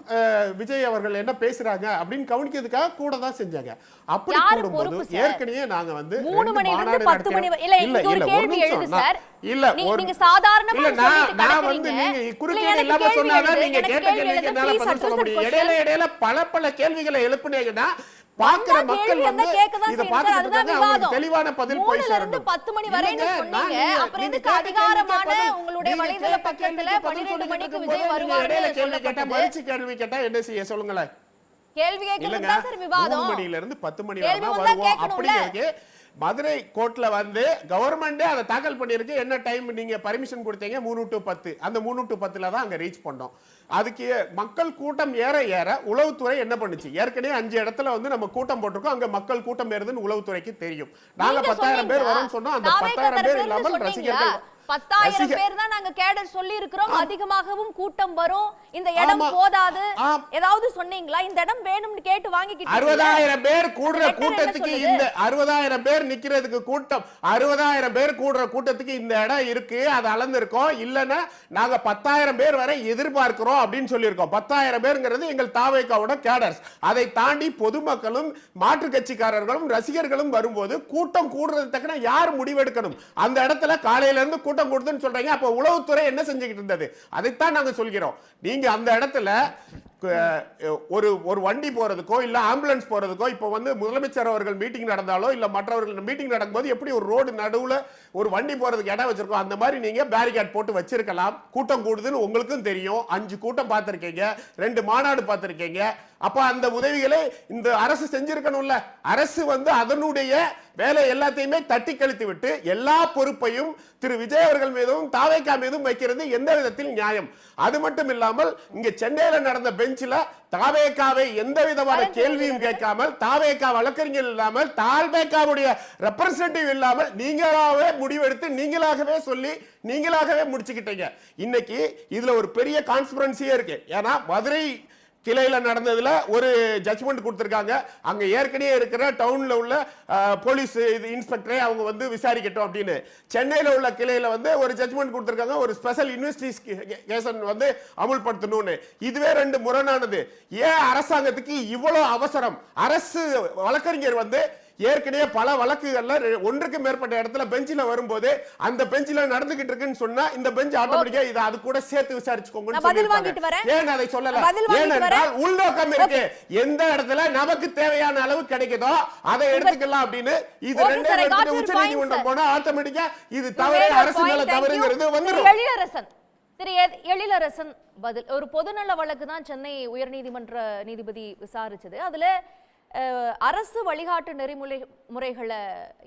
விஜய் அவர்கள் என்ன பேசுறாங்க அப்படின்னு கவனிக்கிறதுக்காக கூட தான் செஞ்சாங்க. அப்படி கூடும்போது ஏற்கனவே நாங்க வந்து 3 மணில இருந்து 10 மணி வரை இல்ல இங்க ஒரு கேள்வி எழுது சார். இல்ல நீங்க சாதாரணமா சொல்லிட்டு நான் வந்து நீங்க குறுக்கே இல்லாம சொன்னாதான் நீங்க கேட்ட கேள்விக்கு என்னால பதில் சொல்ல முடியும். இடையில பல கேள்விகளை எழுப்புனீங்கன்னா பாக்குற மக்கள் வந்து இத பாத்துட்டு அவங்க தெளிவான பதில் போய் சேரணும். 10 மணி வரைன்னு சொன்னீங்க. அப்புறம் எதுக்கு அதிகாரமான உங்களுடைய வலைதள பக்கத்துல 12 மணிக்கு விஜய் வருவாரு இடையில கேள்வி கேட்டா மறுச்சு கேள்வி கேட்டா என்ன செய்ய சொல்லுங்களேன். கேள்வி கேட்கிறது தான் சார் விவாதம். 3 மணில இருந்து 10 மணி வரை வருவோம் அப்படிங்கிறதுக்கு மதுரை கோர்ட்ல வந்து கவர்மெண்டே அதை தாக்கல் பண்ணிருக்கு. என்ன டைம் நீங்க பர்மிஷன் கொடுத்தீங்க? 3 to 10. அந்த 3 to 10ல தான் அங்க ரீச் பண்ணோம். அதுக்கு மக்கள் கூட்டம் ஏற உளவுத்துறை என்ன பண்ணுச்சு? ஏற்கனவே 5 இடத்துல வந்து நம்ம கூட்டம் போட்டிருக்கோம். அங்க மக்கள் கூட்டம் ஏறுதுன்னு உளவுத்துறைக்கு தெரியும். நாங்க 10,000 பேர் வரும்னு சொன்னோம். அந்த 10,000 பேர் இல்லாமல் ரசிகர்கள் 10,000 பேர் தான் நாங்க கேடர் சொல்லி இருக்கிறோம். அதிகமாகவும் கூட்டம் வரும், இந்த இடம் போதாது ஏதாவது சொன்னீங்களா? இந்த இடம் வேணும்னு கேட்டு வாங்கிக்கிட்டீங்க. 60,000 பேர் கூடுற கூட்டத்துக்கு இந்த 60,000 பேர் நிக்கிறதுக்கு கூட்டம் 60,000 பேர் கூடுற கூட்டத்துக்கு இந்த இடம் இருக்கு, அது அளந்திருக்கோம். இல்லன்னா நாங்க 10,000 பேர் வரை எதிர்பார்க்கிறோம் அப்படின்னு சொல்லியிருக்கோம். 10,000 பேருங்கிறது எங்கள் தாவேக்காவோட கேடர்ஸ். அதை தாண்டி பொதுமக்களும் மாற்று கட்சிக்காரர்களும் ரசிகர்களும் வரும்போது கூட்டம் கூடுறது தக்கன யார் முடிவெடுக்கணும்? அந்த இடத்துல காலையில இருந்து கூட்டம் கொடுத்துன்னு சொல்றீங்க. அப்ப உளவுத்துறை என்ன செஞ்சுக்கிட்டு இருந்தது? அதைத்தான் நாங்க சொல்கிறோம். நீங்க அந்த இடத்துல ஒரு வண்டி போறதுக்கோ இல்ல ஆம்புலன்ஸ் போறதுக்கோ இப்ப வந்து முதலமைச்சர் அவர்கள் மீட்டிங் நடந்தாலோ இல்ல மற்றவர்கள் மீட்டிங் நடக்கும்போது எப்படி ஒரு ரோடு நடுவுல ஒரு வண்டி போறதுக்கு இடம் வச்சிருக்கோம், அந்த மாதிரி நீங்க பேரிகேட் போட்டு வச்சிருக்கலாம். கூட்டம் கூடுதுன்னு உங்களுக்கும் தெரியும். 5 கூட்டம் பார்த்திருக்கீங்க, 2 மாநாடு பார்த்திருக்கீங்க. அப்ப அந்த உதவிகளை இந்த அரசு செஞ்சிருக்கணும்ல. அரசு வந்து அதனுடைய வேலை எல்லாத்தையுமே தட்டி கழித்து விட்டு எல்லா பொறுப்பையும் திரு விஜய் அவர்கள் மீதும் தாவேக்கா மீதும் வைக்கிறது எந்த விதத்தில் நியாயம்? அது மட்டும் இல்லாமல் இங்க சென்னையில நடந்த பெஞ்சில தாவேக்காவை எந்த விதமான கேள்வியும் கேட்காமல், தாவேக்கா வழக்கறிஞர் இல்லாமல், தாவேக்காவுடைய ரெப்ரசன்டேட்டிவ் இல்லாமல் நீங்களாகவே முடிவெடுத்து நீங்களாகவே சொல்லி நீங்களாகவே முடிச்சுக்கிட்டீங்க. இன்னைக்கு இதுல ஒரு பெரிய கான்ஸ்பிரன்சியே இருக்கு. ஏன்னா மதுரை கிளையில நடந்ததுல ஒரு ஜட்ஜ்மெண்ட் கொடுத்திருக்காங்க. அங்க ஏற்கனவே இருக்கிற டவுன்ல உள்ள போலீஸ் இன்ஸ்பெக்டரை அவங்க வந்து விசாரிக்கட்டும் அப்படின்னு. சென்னையில உள்ள கிளையில வந்து ஒரு ஜட்ஜ்மெண்ட் கொடுத்திருக்காங்க, ஒரு ஸ்பெஷல் இன்வெஸ்டிகேஷன் வந்து அமுல்படுத்தணும்னு. இதுவே 2 முரணானது. ஏன் அரசாங்கத்துக்கு இவ்வளவு அவசரம்? அரசு வழக்கறிஞர் வந்து ஏற்கனவே பல வழக்குகள்ல ஒன்றுக்கு மேற்பட்ட இடத்துல பெஞ்சில வரும்போது அந்த பெஞ்சில நடந்துகிட்டு இருக்குன்னு சொன்னா இந்த பெஞ்ச் ஆட்டோமேட்டிக்கா இத அது கூட சேர்த்து விசாரிச்சுக்கோங்கன்னு சொல்லிருக்காங்க. ஏன் அதை சொல்லல? ஏனென்றால் உள்நோக்கம் இருக்கு. எந்த இடத்துல நமக்கு தேவையான அளவு கிடைக்குதோ அதை எடுத்துக்கலாம் அப்படின்னு. இது 2 இடத்துல உச்சநீதிமன்றம் போனா ஆட்டோமேட்டிக்கா இது தவறு, அரசு மேல தவறுங்கிறது வந்துரும். திரு எழிலரசன் பதில். ஒரு பொதுநல வழக்கு தான் சென்னை உயர்நீதிமன்ற நீதிபதி விசாரிச்சது. அதுல அரசு வழிகாட்டு நெறிமுறைகளை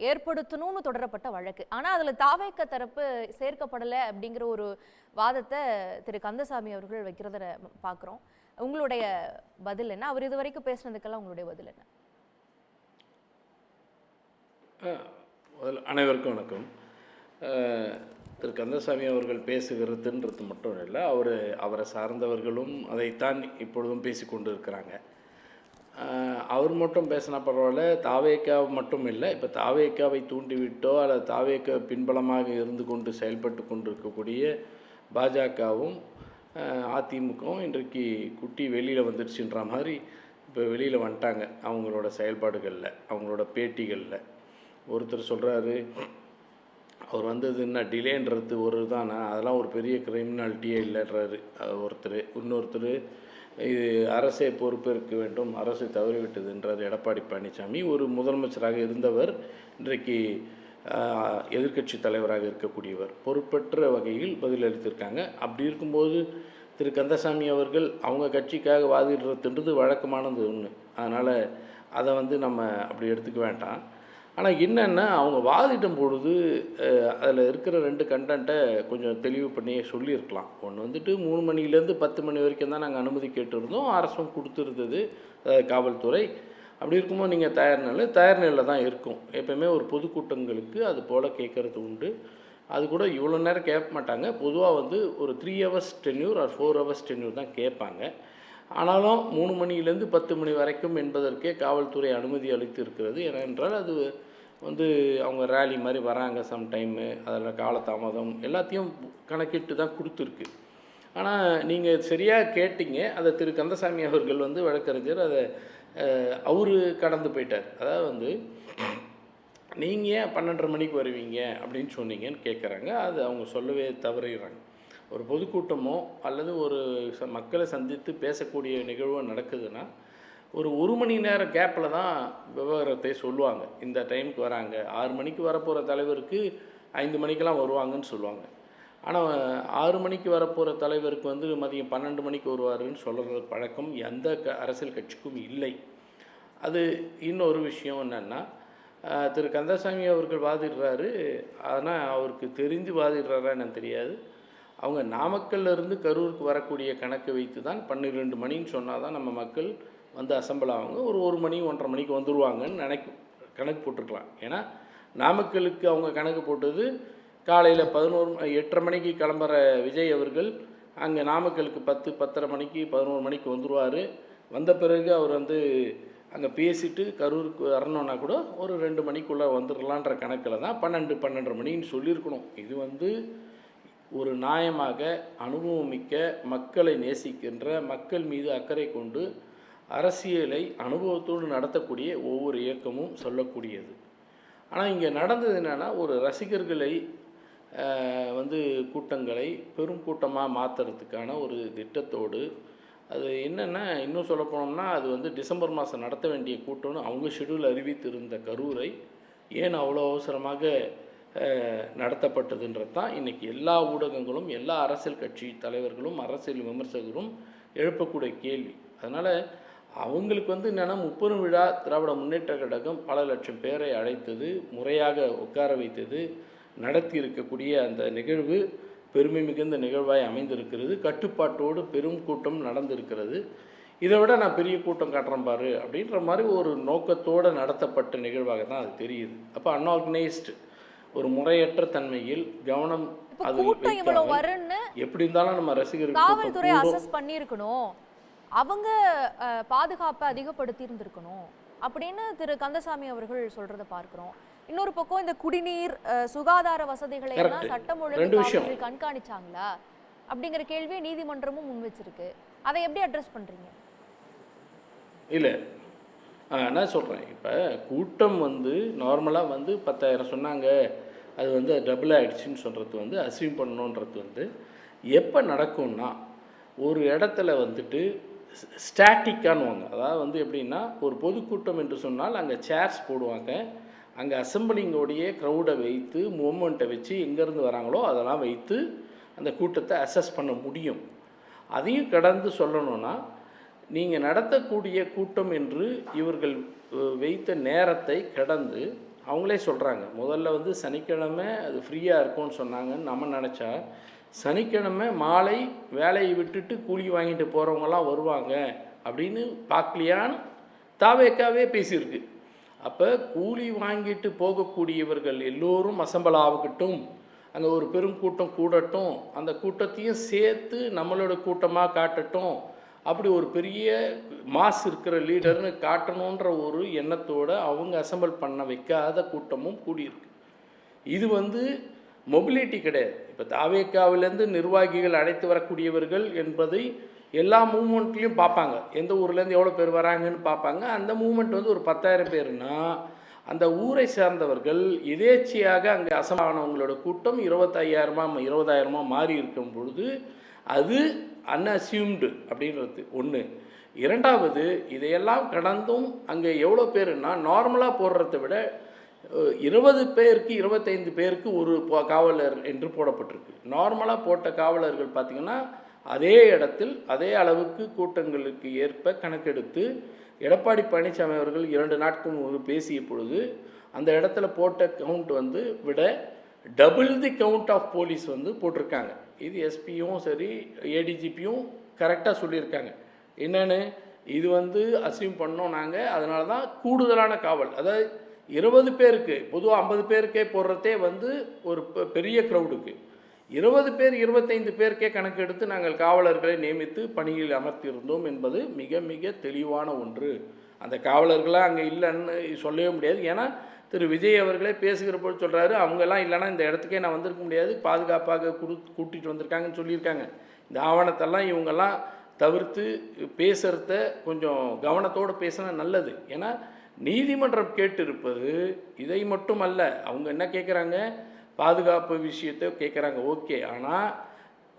ஏற்படுத்தணும்னு தொடரப்பட்ட வழக்கு. ஆனா அதுல தாவேக்க தரப்பு சேர்க்கப்படலை அப்படிங்கிற ஒரு வாதத்தை திரு கந்தசாமி அவர்கள் வைக்கிறத பார்க்குறோம். உங்களுடைய பதில் என்ன? அவர் இது வரைக்கும் பேசினதுக்கெல்லாம் உங்களுடைய பதில் என்ன? அனைவருக்கும் வணக்கம். திரு கந்தசாமி அவர்கள் பேசுகிறதுன்றது மட்டும் இல்லை, அவரை சார்ந்தவர்களும் அதைத்தான் இப்பொழுதும் பேசி கொண்டு இருக்கிறாங்க. அவர் மட்டும் பேசினா பரவாயில்ல, தாவேக்கா மட்டும் இல்லை, இப்போ தாவேக்காவை தூண்டிவிட்டோ அல்லது தாவேக்கா பின்பலமாக இருந்து கொண்டு செயல்பட்டு கொண்டு இருக்கக்கூடிய பாஜகவும் அதிமுகவும் இன்றைக்கு குட்டி வெளியில் வந்துடுச்சுன்ற மாதிரி இப்போ வெளியில் வந்துட்டாங்க. அவங்களோட செயல்பாடுகளில், அவங்களோட பேட்டிகளில் ஒருத்தர் சொல்கிறாரு, அவர் வந்தது என்ன டிலேன்றது ஒரு தானே, அதெல்லாம் ஒரு பெரிய கிரிமினாலிட்டியே இல்லைன்றாரு ஒருத்தர். இன்னொருத்தர் இது அரசே பொறுப்பேற்க வேண்டும், அரசு தவறிவிட்டதுன்றார் எடப்பாடி பழனிசாமி. ஒரு முதலமைச்சராக இருந்தவர், இன்றைக்கு எதிர்க்கட்சி தலைவராக இருக்கக்கூடியவர், பொறுப்பற்ற வகையில் பதிலளித்திருக்காங்க. அப்படி இருக்கும்போது திரு கந்தசாமி அவர்கள் அவங்க கட்சிக்காக வாதிடுறதுன்றது வழக்கமானது ஒன்று. அதனால் அதை வந்து நம்ம அப்படி எடுத்துக்க வேண்டாம். ஆனால் என்னென்னா அவங்க வாதிடும் பொழுது அதில் இருக்கிற 2 கண்டென்ட்டை கொஞ்சம் தெளிவு பண்ணி சொல்லியிருக்கலாம். ஒன்று வந்துட்டு 3 மணிலேருந்து 10 மணி வரைக்கும் தான் நாங்கள் அனுமதி கேட்டிருந்தோம், அரசும் கொடுத்துருந்தது காவல்துறை. அப்படி இருக்கும்போது நீங்கள் தயார் நிலையில் தான் இருக்கும். எப்போயுமே ஒரு பொதுக்கூட்டங்களுக்கு அது போல் கேட்குறது உண்டு. அது கூட இவ்வளோ நேரம் கேட்க மாட்டாங்க. பொதுவாக வந்து ஒரு 3 hours tenure or 4 hours tenure தான் கேட்பாங்க. ஆனாலும் 3 மணியிலேருந்து 10 மணி வரைக்கும் என்பதற்கே காவல்துறை அனுமதி அளித்து இருக்கிறது. ஏனென்றால் அது வந்து அவங்க ரேலி மாதிரி வராங்க சம்டைமு, அதில் காலதாமதம் எல்லாத்தையும் கணக்கிட்டு தான் கொடுத்துருக்கு. ஆனால் நீங்கள் சரியாக கேட்டீங்க, அதை திரு கந்தசாமி அவர்கள் வந்து வழக்கறிஞர் அதை அவரு கடந்து போயிட்டார். அதாவது வந்து நீங்கள் ஏன் 12:30 மணிக்கு வருவீங்க அப்படின்னு சொன்னீங்கன்னு கேட்குறாங்க. அது அவங்க சொல்லவே தவறுகிறாங்க. ஒரு பொதுக்கூட்டமோ அல்லது ஒரு மக்களை சந்தித்து பேசக்கூடிய நிகழ்வோ நடக்குதுன்னா ஒரு 1 மணி நேர கேப்பில் தான் விவகாரத்தை சொல்லுவாங்க. இந்த டைமுக்கு வராங்க, 6 மணிக்கு வரப்போகிற தலைவருக்கு 5 மணிக்கெல்லாம் வருவாங்கன்னு சொல்லுவாங்க. ஆனால் 6 மணிக்கு வரப்போகிற தலைவருக்கு வந்து மதியம் 12 மணிக்கு வருவாருன்னு சொல்கிற பழக்கம் எந்த அரசியல் கட்சிக்கும் இல்லை. அது இன்னொரு விஷயம் என்னென்னா, திரு கந்தசாமி அவர்கள் வாதிடுறாரு, ஆனால் அவருக்கு தெரிஞ்சு வாதிடுறாரா என்னன்னு தெரியாது. அவங்க நாமக்கல்லிருந்து கரூருக்கு வரக்கூடிய கணக்கு வைத்து தான் 12 மணின்னு சொன்னால் தான் நம்ம மக்கள் வந்து அசம்பிள் ஆவாங்க, ஒரு 1 மணி 1:30 மணிக்கு வந்துடுவாங்கன்னு கணக்கு போட்டிருக்கலாம். ஏன்னா நாமக்கலுக்கு அவங்க கணக்கு போட்டது காலையில் 8:30 மணிக்கு கிளம்புற விஜய் அவர்கள் அங்கே நாமக்கலுக்கு 10-10:30 மணிக்கு 11 மணிக்கு வந்துடுவார். வந்த பிறகு அவர் வந்து அங்கே பேசிட்டு கரூருக்கு வரணுன்னா கூட ஒரு 2 மணிக்குள்ளே வந்துடலான்ற கணக்கில் தான் 12-12:30 மணின்னு சொல்லியிருக்கணும். இது வந்து ஒரு நியாயமாக அனுபவமிக்க மக்களை நேசிக்கின்ற மக்கள் மீது அக்கறை கொண்டு அரசியலை அனுபவத்தோடு நடத்தக்கூடிய ஒவ்வொரு இயக்கமும் சொல்லக்கூடியது. ஆனால் இங்கே நடந்தது என்னென்னா, ஒரு ரசிகர்களை வந்து கூட்டங்களை பெரும் கூட்டமாக மாற்றுறதுக்கான ஒரு திட்டத்தோடு, அது என்னென்னா இன்னும் சொல்ல போனோம்னா அது வந்து டிசம்பர் மாதம் நடத்த வேண்டிய கூட்டம்னு அவங்க ஷெடியூல் அறிவித்திருந்த கரூரை ஏன் அவ்வளோ அவசரமாக நடத்தப்பட்டதுன்றது தான் இன்றைக்கி எல்லா ஊடகங்களும் எல்லா அரசியல் கட்சி தலைவர்களும் அரசியல் விமர்சகரும் எழுப்பக்கூடிய கேள்வி. அதனால் அவங்களுக்கு வந்து என்னென்னா 30 விழா திராவிட முன்னேற்ற கழகம் பல லட்சம் பேரை அழைத்தது, முறையாக உட்கார வைத்தது, நடத்தி இருக்கக்கூடிய அந்த நிகழ்வு பெருமை மிகுந்த நிகழ்வாய் அமைந்திருக்கிறது. கட்டுப்பாட்டோடு பெரும் கூட்டம் நடந்திருக்கிறது. இதை விட நான் பெரிய கூட்டம் காட்டுறேன் பாரு அப்படின்ற மாதிரி ஒரு நோக்கத்தோடு நடத்தப்பட்ட நிகழ்வாக தான் அது தெரியுது. அப்போ அன்ஆர்கனைஸ்டு ஒரு முறையற்ற தன்மையில் கவனம் அது எப்படி இருந்தாலும் நம்ம ரசிகர்கள் காவல்துறை அசஸ் பண்ணியிருக்கணும், அவங்க பாதுகாப்பை அதிகப்படுத்தி இருந்திருக்கணும் அப்படின்னு திரு கந்தசாமி அவர்கள் சொல்றதை பார்க்கிறோம். இன்னொரு பக்கம் இந்த குடிநீர் சுகாதார வசதிகளை எல்லாம் சட்டம் ஒழுங்கு கண்காணிச்சாங்களா அப்படிங்கிற கேள்வியை நீதிமன்றமும் முன் வச்சிருக்கு. அதை எப்படி அட்ரஸ் பண்றீங்க? இல்லை, நான் சொல்கிறேன், இப்போ கூட்டம் வந்து நார்மலாக வந்து 10,000 சொன்னாங்க, அது வந்து டபுள் ஆகிடுச்சின்னு சொல்கிறது வந்து அசீவ் பண்ணணுன்றது வந்து எப்போ நடக்கும்னா, ஒரு இடத்துல வந்துட்டு ஸ்டாட்டிக்கானுவாங்க. அதாவது வந்து எப்படின்னா, ஒரு பொதுக்கூட்டம் என்று சொன்னால் அங்கே சேர்ஸ் போடுவாங்க, அங்கே அசம்பிளிங்கோடைய க்ரௌடை வைத்து மூமெண்ட்டை வச்சு எங்கேருந்து வராங்களோ அதெல்லாம் வைத்து அந்த கூட்டத்தை அசஸ் பண்ண முடியும். அதையும் கடந்து சொல்லணும்னா, நீங்கள் நடத்தக்கூடிய கூட்டம் என்று இவர்கள் வைத்த நேரத்தை கடந்து அவங்களே சொல்கிறாங்க. முதல்ல வந்து சனிக்கிழமை அது ஃப்ரீயாக இருக்கும்னு சொன்னாங்கன்னு நம்ம நினச்சா, சனிக்கிழமை மாலை வேலையை விட்டுட்டு கூலி வாங்கிட்டு போகிறவங்களாம் வருவாங்க அப்படின்னு பார்க்கலையான்னு தாவேக்காவே பேசியிருக்கு. அப்போ கூலி வாங்கிட்டு போகக்கூடியவர்கள் எல்லோரும் அசம்பல் ஆகட்டும், அங்கே ஒரு பெரும் கூட்டம் கூடட்டும், அந்த கூட்டத்தையும் சேர்த்து நம்மளோட கூட்டமாக காட்டட்டும், அப்படி ஒரு பெரிய மாஸ் இருக்கிற லீடர்னு காட்டணுன்ற ஒரு எண்ணத்தோடு அவங்க அசம்பிள் பண்ண வைக்காத கூட்டமும் கூடியிருக்கு. இது வந்து மொபிலிட்டி கிடையாது. இப்போ தாவேக்காவிலேருந்து நிர்வாகிகள் அழைத்து வரக்கூடியவர்கள் என்பதை எல்லா மூமெண்ட்லேயும் பார்ப்பாங்க, எந்த ஊர்லேருந்து எவ்வளோ பேர் வராங்கன்னு பார்ப்பாங்க. அந்த மூமெண்ட் வந்து ஒரு 10,000 பேர்னா அந்த ஊரை சார்ந்தவர்கள் எதேச்சியாக அங்கே அசமானவங்களோட கூட்டம் 25,000 மாறி இருக்கும் பொழுது அது அன்அசியூம்டு அப்படின்றது ஒன்று. இரண்டாவது, இதையெல்லாம் கடந்தும் அங்கே எவ்வளோ பேருன்னா நார்மலாக போடுறத விட 20 பேருக்கு 25 பேருக்கு ஒரு காவலர் என்று போடப்பட்டிருக்கு. நார்மலாக போட்ட காவலர்கள் பார்த்திங்கன்னா அதே இடத்தில் அதே அளவுக்கு கூட்டங்களுக்கு ஏற்ப கணக்கெடுத்து எடப்பாடி பழனிசாமி அவர்கள் 2 நாட்கள் முன்பு பேசிய பொழுது அந்த இடத்துல போட்ட கவுண்ட் வந்து விட double the count of police வந்து போட்டிருக்காங்க. இது எஸ்பியும் சரி ஏடிஜிபியும் கரெக்டாக சொல்லியிருக்காங்க. என்னென்னு, இது வந்து அசியூம் பண்ணோம் நாங்கள், அதனால தான் கூடுதலான காவல், அதாவது 20 பேருக்கு பொதுவாக 50 பேருக்கே போடுறதே வந்து ஒரு பெரிய க்ரௌடுக்கு, 20 பேர் 25 பேருக்கே கணக்கெடுத்து நாங்கள் காவலர்களை நியமித்து பணியில் அமர்த்தியிருந்தோம் என்பது மிக மிக தெளிவான ஒன்று. அந்த காவலர்களாக அங்கே இல்லைன்னு சொல்லவே முடியாது. ஏன்னா திரு விஜய் அவர்களே பேசுகிற போது சொல்கிறாரு, அவங்கெல்லாம் இல்லைன்னா இந்த இடத்துக்கே நான் வந்திருக்க முடியாது, பாதுகாப்பாக கூட்டிகிட்டு வந்திருக்காங்கன்னு சொல்லியிருக்காங்க. இந்த ஆவணத்தெல்லாம் இவங்கெல்லாம் தவிர்த்து பேசுகிறத கொஞ்சம் கவனத்தோடு பேசினா நல்லது. ஏன்னா நீதிமன்றம் கேட்டிருப்பது இதை மட்டும் அல்ல. அவங்க என்ன கேட்குறாங்க, பாதுகாப்பு விஷயத்தை கேட்குறாங்க, ஓகே. ஆனால்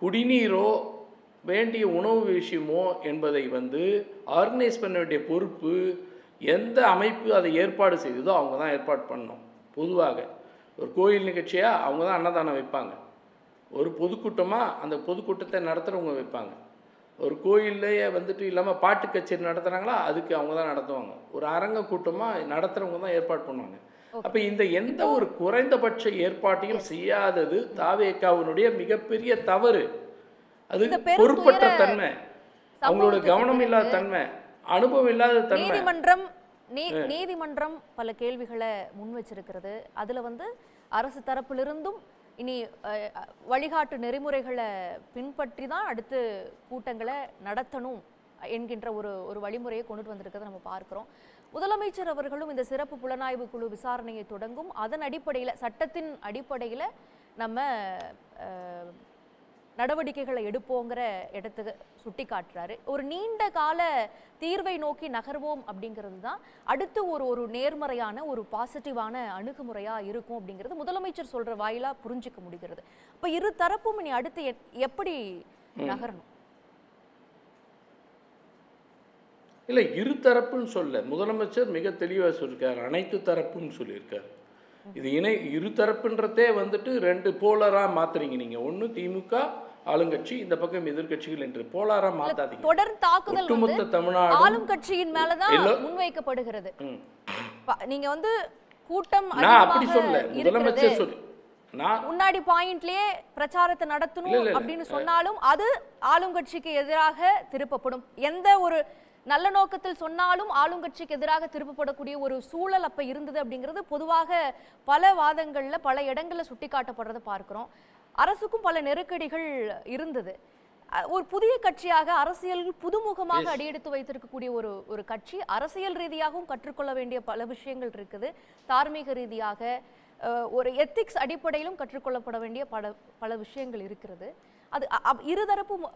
குடிநீரோ வேண்டிய உணவு விஷயமோ என்பதை ஆர்கனைஸ் பண்ண வேண்டிய பொறுப்பு எந்த அமைப்பு அதை ஏற்பாடு செய்ததோ அவங்க தான் ஏற்பாடு பண்ணணும். பொதுவாக ஒரு கோயில் நிகழ்ச்சியாக அவங்க தான் அன்னதானம் வைப்பாங்க. ஒரு பொதுக்கூட்டமாக அந்த பொதுக்கூட்டத்தை நடத்துகிறவங்க வைப்பாங்க. ஒரு கோயில்லையே இல்லாமல் பாட்டு கச்சேரி நடத்துகிறாங்களா, அதுக்கு அவங்க தான் நடத்துவாங்க. ஒரு அரங்க கூட்டமாக நடத்துகிறவங்க தான் ஏற்பாடு பண்ணுவாங்க. அப்போ இந்த எந்த ஒரு குறைந்தபட்ச ஏற்பாட்டையும் செய்யாதது தாவேகாவினுடைய மிகப்பெரிய தவறு. அது பொறுப்பற்ற தன்மை, அவங்களோட கவனம் இல்லாத தன்மை, அனுபவம் இல்லாத தன்மை. நீதிமன்றம் பல கேள்விகளை முன் வச்சிருக்கிறது. அதுல அரசு தரப்பிலிருந்தும் இனி வழிகாட்டு நெறிமுறைகளை பின்பற்றி தான் அடுத்து கூட்டங்களை நடத்தணும் என்கின்ற ஒரு வழிமுறையை கொண்டுட்டு வந்திருக்கிறத நம்ம பார்க்கிறோம். முதலமைச்சர் அவர்களும் இந்த சிறப்பு புலனாய்வு குழு விசாரணையை தொடங்கும், அதன் அடிப்படையில் சட்டத்தின் அடிப்படையில் நம்ம நடவடிக்கைகளை எடுப்போங்கிற இடத்துக்கு சுட்டி காட்டுறாரு. ஒரு நீண்ட கால தீர்வை நோக்கி நகர்வோம் அப்படிங்கிறது தான் அடுத்து ஒரு நேர்மறையான ஒரு பாசிட்டிவான அணுகுமுறையா இருக்கும் அப்படிங்கிறது முதலமைச்சர் சொல்ற வாயிலா புரிஞ்சிக்க முடிகிறது. அப்ப இரு தரப்பும் இனி அடுத்து எப்படி நகரணும்? இல்லை, இரு தரப்புன்னு சொல்ல முதலமைச்சர் மிக தெளிவாக சொல்லியிருக்காரு, அனைத்து தரப்புன்னு சொல்லியிருக்காரு. இது இரு தரப்புன்றதே ரெண்டு போலராக மாத்துறீங்க நீங்க. ஒன்று திமுக ஆளுங்கட்சி, இந்த பக்கம் எதிர்கட்சிகள் என்று போலாரா மாத்தாதீங்க. தொடர் தாக்குதல் தமிழ்நாடு ஆளும் கட்சியின் மேலதான் முன்வைக்கப்படுகிறது. நீங்க கூட்டம் அப்படி சொல்ல முதலமைச்சர் சொல்லி முன்னாடி பாயிண்ட்லயே பிரச்சாரத்தை நடத்தணும் அப்படின்னு சொன்னாலும் அது ஆளுங்கட்சிக்கு எதிராக திருப்பப்படும். எந்த ஒரு நல்ல நோக்கத்தில் சொன்னாலும் ஆளுங்கட்சிக்கு எதிராக திருப்பப்படக்கூடிய ஒரு சூழல் அப்ப இருந்தது அப்படிங்கிறது பொதுவாக பல வாதங்கள்ல பல இடங்கள்ல சுட்டி காட்டப்படுறதை பார்க்கிறோம். அரசுக்கும் பல நெருக்கடிகள் இருந்தது. ஒரு புதிய கட்சியாக அரசியல் புதுமுகமாக அடியெடுத்து வைத்திருக்கக்கூடிய ஒரு கட்சி அரசியல் ரீதியாகவும் கற்றுக்கொள்ள வேண்டிய பல விஷயங்கள் இருக்குது. தார்மீக ரீதியாக ஒரு எத்திக்ஸ் அடிப்படையிலும் கற்றுக்கொள்ளப்பட வேண்டிய பல விஷயங்கள் இருக்கிறது. அது இருதரப்பும்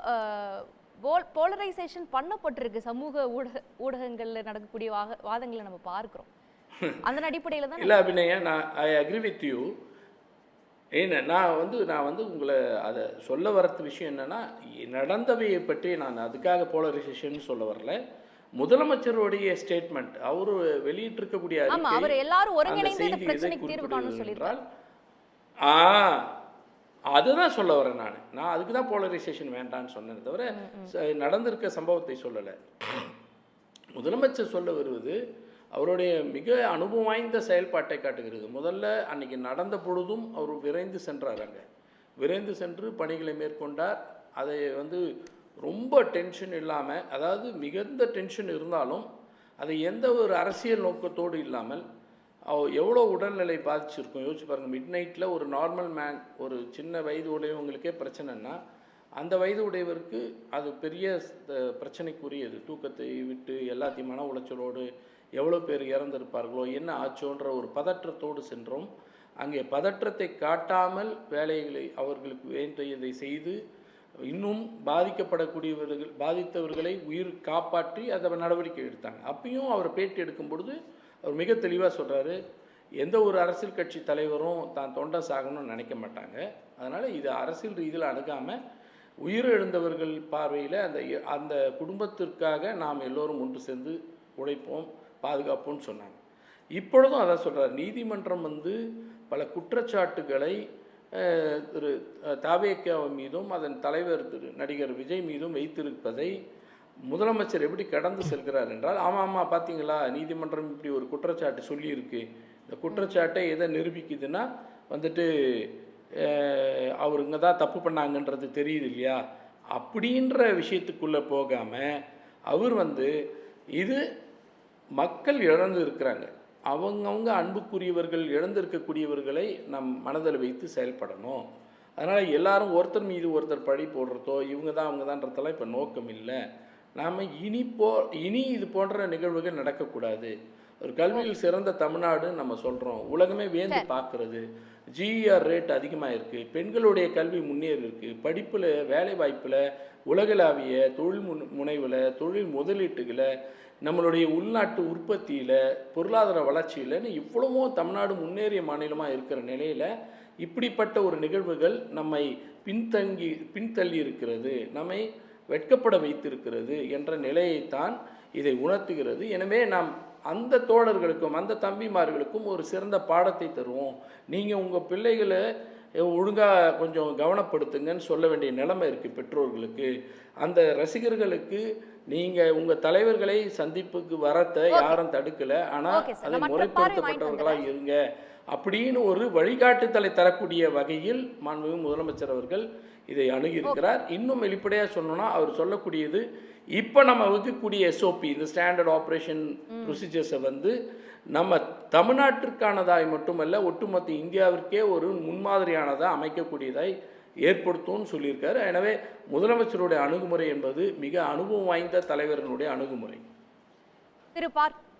போலரைசேஷன் பண்ணப்பட்டிருக்கு. சமூக ஊடகங்கள்ல நடக்கக்கூடிய வாதங்களை நம்ம பார்க்கிறோம். அந்த அடிப்படையில் தான் இல்லை அபிநயா, நான் ஐ அக்ரி வித் யூ. ஏன்னா நான் உங்களை அதை சொல்ல வரது விஷயம் என்னன்னா, நடந்தவையை பற்றி நான் அதுக்காக போலரைசேஷன் சொல்ல வரல. முதலமைச்சருடைய ஸ்டேட்மெண்ட் அவர் வெளியிட்டிருக்கக்கூடிய அதுதான் சொல்ல வரேன். நான் அதுக்கு தான் போலரைசேஷன் வேண்டான்னு சொன்னேன் தவிர நடந்திருக்க சம்பவத்தை சொல்லலை. முதலமைச்சர் சொல்ல வருவது அவருடைய மிக அனுபவம் வாய்ந்த செயல்பாட்டை காட்டுகிறது. முதல்ல அன்னைக்கு நடந்த பொழுதும் அவர் விரைந்து சென்றார். அங்கே விரைந்து சென்று பணிகளை மேற்கொண்டார். அதை ரொம்ப டென்ஷன் இல்லாமல், அதாவது மிகுந்த டென்ஷன் இருந்தாலும் அதை எந்த ஒரு அரசியல் நோக்கத்தோடு இல்லாமல், எவ்வளோ உடல்நிலை பாதிச்சிருக்கும் யோசிச்சு பாருங்கள். மிட் நைட்டில் ஒரு நார்மல் மேன், ஒரு சின்ன வயது உடையவங்களுக்கே பிரச்சனைன்னா அந்த வயது உடையவருக்கு அது பெரிய பிரச்சனைக்குரியது. தூக்கத்தை விட்டு எல்லாத்தையும் மன உளைச்சலோடு எவ்வளோ பேர் இறந்திருப்பார்களோ, என்ன ஆச்சோன்ற ஒரு பதற்றத்தோடு சென்றோம். அங்கே பதற்றத்தை காட்டாமல் வேலைகளை அவர்களுக்கு வேண்டியதை செய்து இன்னும் பாதித்தவர்களை உயிர் காப்பாற்றி அதை நடவடிக்கை எடுத்தாங்க. அப்பயும் அவர் பேட்டி எடுக்கும் பொழுது அவர் மிக தெளிவாக சொல்கிறாரு, எந்த ஒரு அரசியல் கட்சி தலைவரும் தான் தொண்டை சாகணும்னு நினைக்க மாட்டாங்க. அதனால் இது அரசியல் ரீதியில் அணுகாமல் உயிரிழந்தவர்கள் பார்வையில் அந்த குடும்பத்திற்காக நாம் எல்லோரும் ஒன்று சேர்ந்து உழைப்போம், பாதுகாப்போம்னு சொன்னாங்க. இப்பொழுதும் அதான் சொல்கிறார். நீதிமன்றம் பல குற்றச்சாட்டுகளை திரு தாவேகா மீதும் அதன் தலைவர் திரு நடிகர் விஜய் மீதும் வைத்திருப்பதை முதலமைச்சர் எப்படி கடந்து செல்கிறார் என்றால், ஆமாம் பார்த்தீங்களா, நீதிமன்றம் இப்படி ஒரு குற்றச்சாட்டு சொல்லியிருக்கு, இந்த குற்றச்சாட்டை எதை நிரூபிக்குதுன்னா அவருங்க தான் தப்பு பண்ணாங்கன்றது தெரியுது இல்லையா, அப்படின்ற விஷயத்துக்குள்ளே போகாமல் அவர் இது மக்கள் இழந்து இருக்கிறாங்க, அவங்கவுங்க அன்புக்குரியவர்கள் இழந்திருக்கக்கூடியவர்களை நம் மனதில் வைத்து செயல்படணும். அதனால் எல்லாரும் ஒருத்தர் மீது ஒருத்தர் பழி போடுறதோ இவங்க தான் அவங்க தான்றதெல்லாம் இப்போ நோக்கம் இல்லை. நாம் இனி இது போன்ற நிகழ்வுகள் நடக்கக்கூடாது. ஒரு கல்வியில் சிறந்த தமிழ்நாடுன்னு நம்ம சொல்கிறோம், உலகமே வேந்து பார்க்குறது. ஜிஇஆர் ரேட் அதிகமாக இருக்குது, பெண்களுடைய கல்வி முன்னேறி இருக்குது, படிப்பில் வேலை வாய்ப்பில் உலகளாவிய தொழில் முனைவில் தொழில் முதலீட்டுகளை நம்மளுடைய உள்நாட்டு உற்பத்தியில் பொருளாதார வளர்ச்சியில்னு இவ்வளவோ தமிழ்நாடு முன்னேறிய மாநிலமாக இருக்கிற நிலையில் இப்படிப்பட்ட ஒரு நிகழ்வுகள் நம்மை பின்தள்ளி இருக்கிறது, நம்மை வெட்கப்பட வைத்திருக்கிறது என்ற நிலையைத்தான் இதை உணர்த்துகிறது. எனவே நாம் அந்த தோழர்களுக்கும் அந்த தம்பிமார்களுக்கும் ஒரு சிறந்த பாடத்தை தருவோம், நீங்கள் உங்கள் பிள்ளைகளை ஒழுங்காக கொஞ்சம் கவனப்படுத்துங்கன்னு சொல்ல வேண்டிய நிலைமை இருக்குது பெற்றோர்களுக்கு. அந்த ரசிகர்களுக்கு நீங்கள் உங்கள் தலைவர்களை சந்திப்புக்கு வரத்தை யாரும் தடுக்கலை, ஆனால் அதை முறைப்படுத்தப்பட்டவர்களாக இருங்க அப்படின்னு ஒரு வழிகாட்டுதலை தரக்கூடிய வகையில் மாண்புமிகு முதலமைச்சர் அவர்கள் இதை அணுகியிருக்கிறார். இன்னும் வெளிப்படையாக சொல்லணும்னா அவர் சொல்லக்கூடியது, இப்போ நம்ம வகுக்கக்கூடிய SOP இந்த ஸ்டாண்டர்ட் ஆப்ரேஷன் ப்ரொசீஜர்ஸை வந்து நம்ம தமிழ்நாட்டிற்கானதாய் மட்டுமல்ல ஒட்டுமொத்த இந்தியாவிற்கே ஒரு முன்மாதிரியானதாக அமைக்கக்கூடியதாய் ஏற்படுத்தும்னு சொல்லியிருக்காரு. எனவே முதலமைச்சருடைய அணுகுமுறை என்பது மிக அனுபவம் வாய்ந்த தலைவர்களுடைய அணுகுமுறை.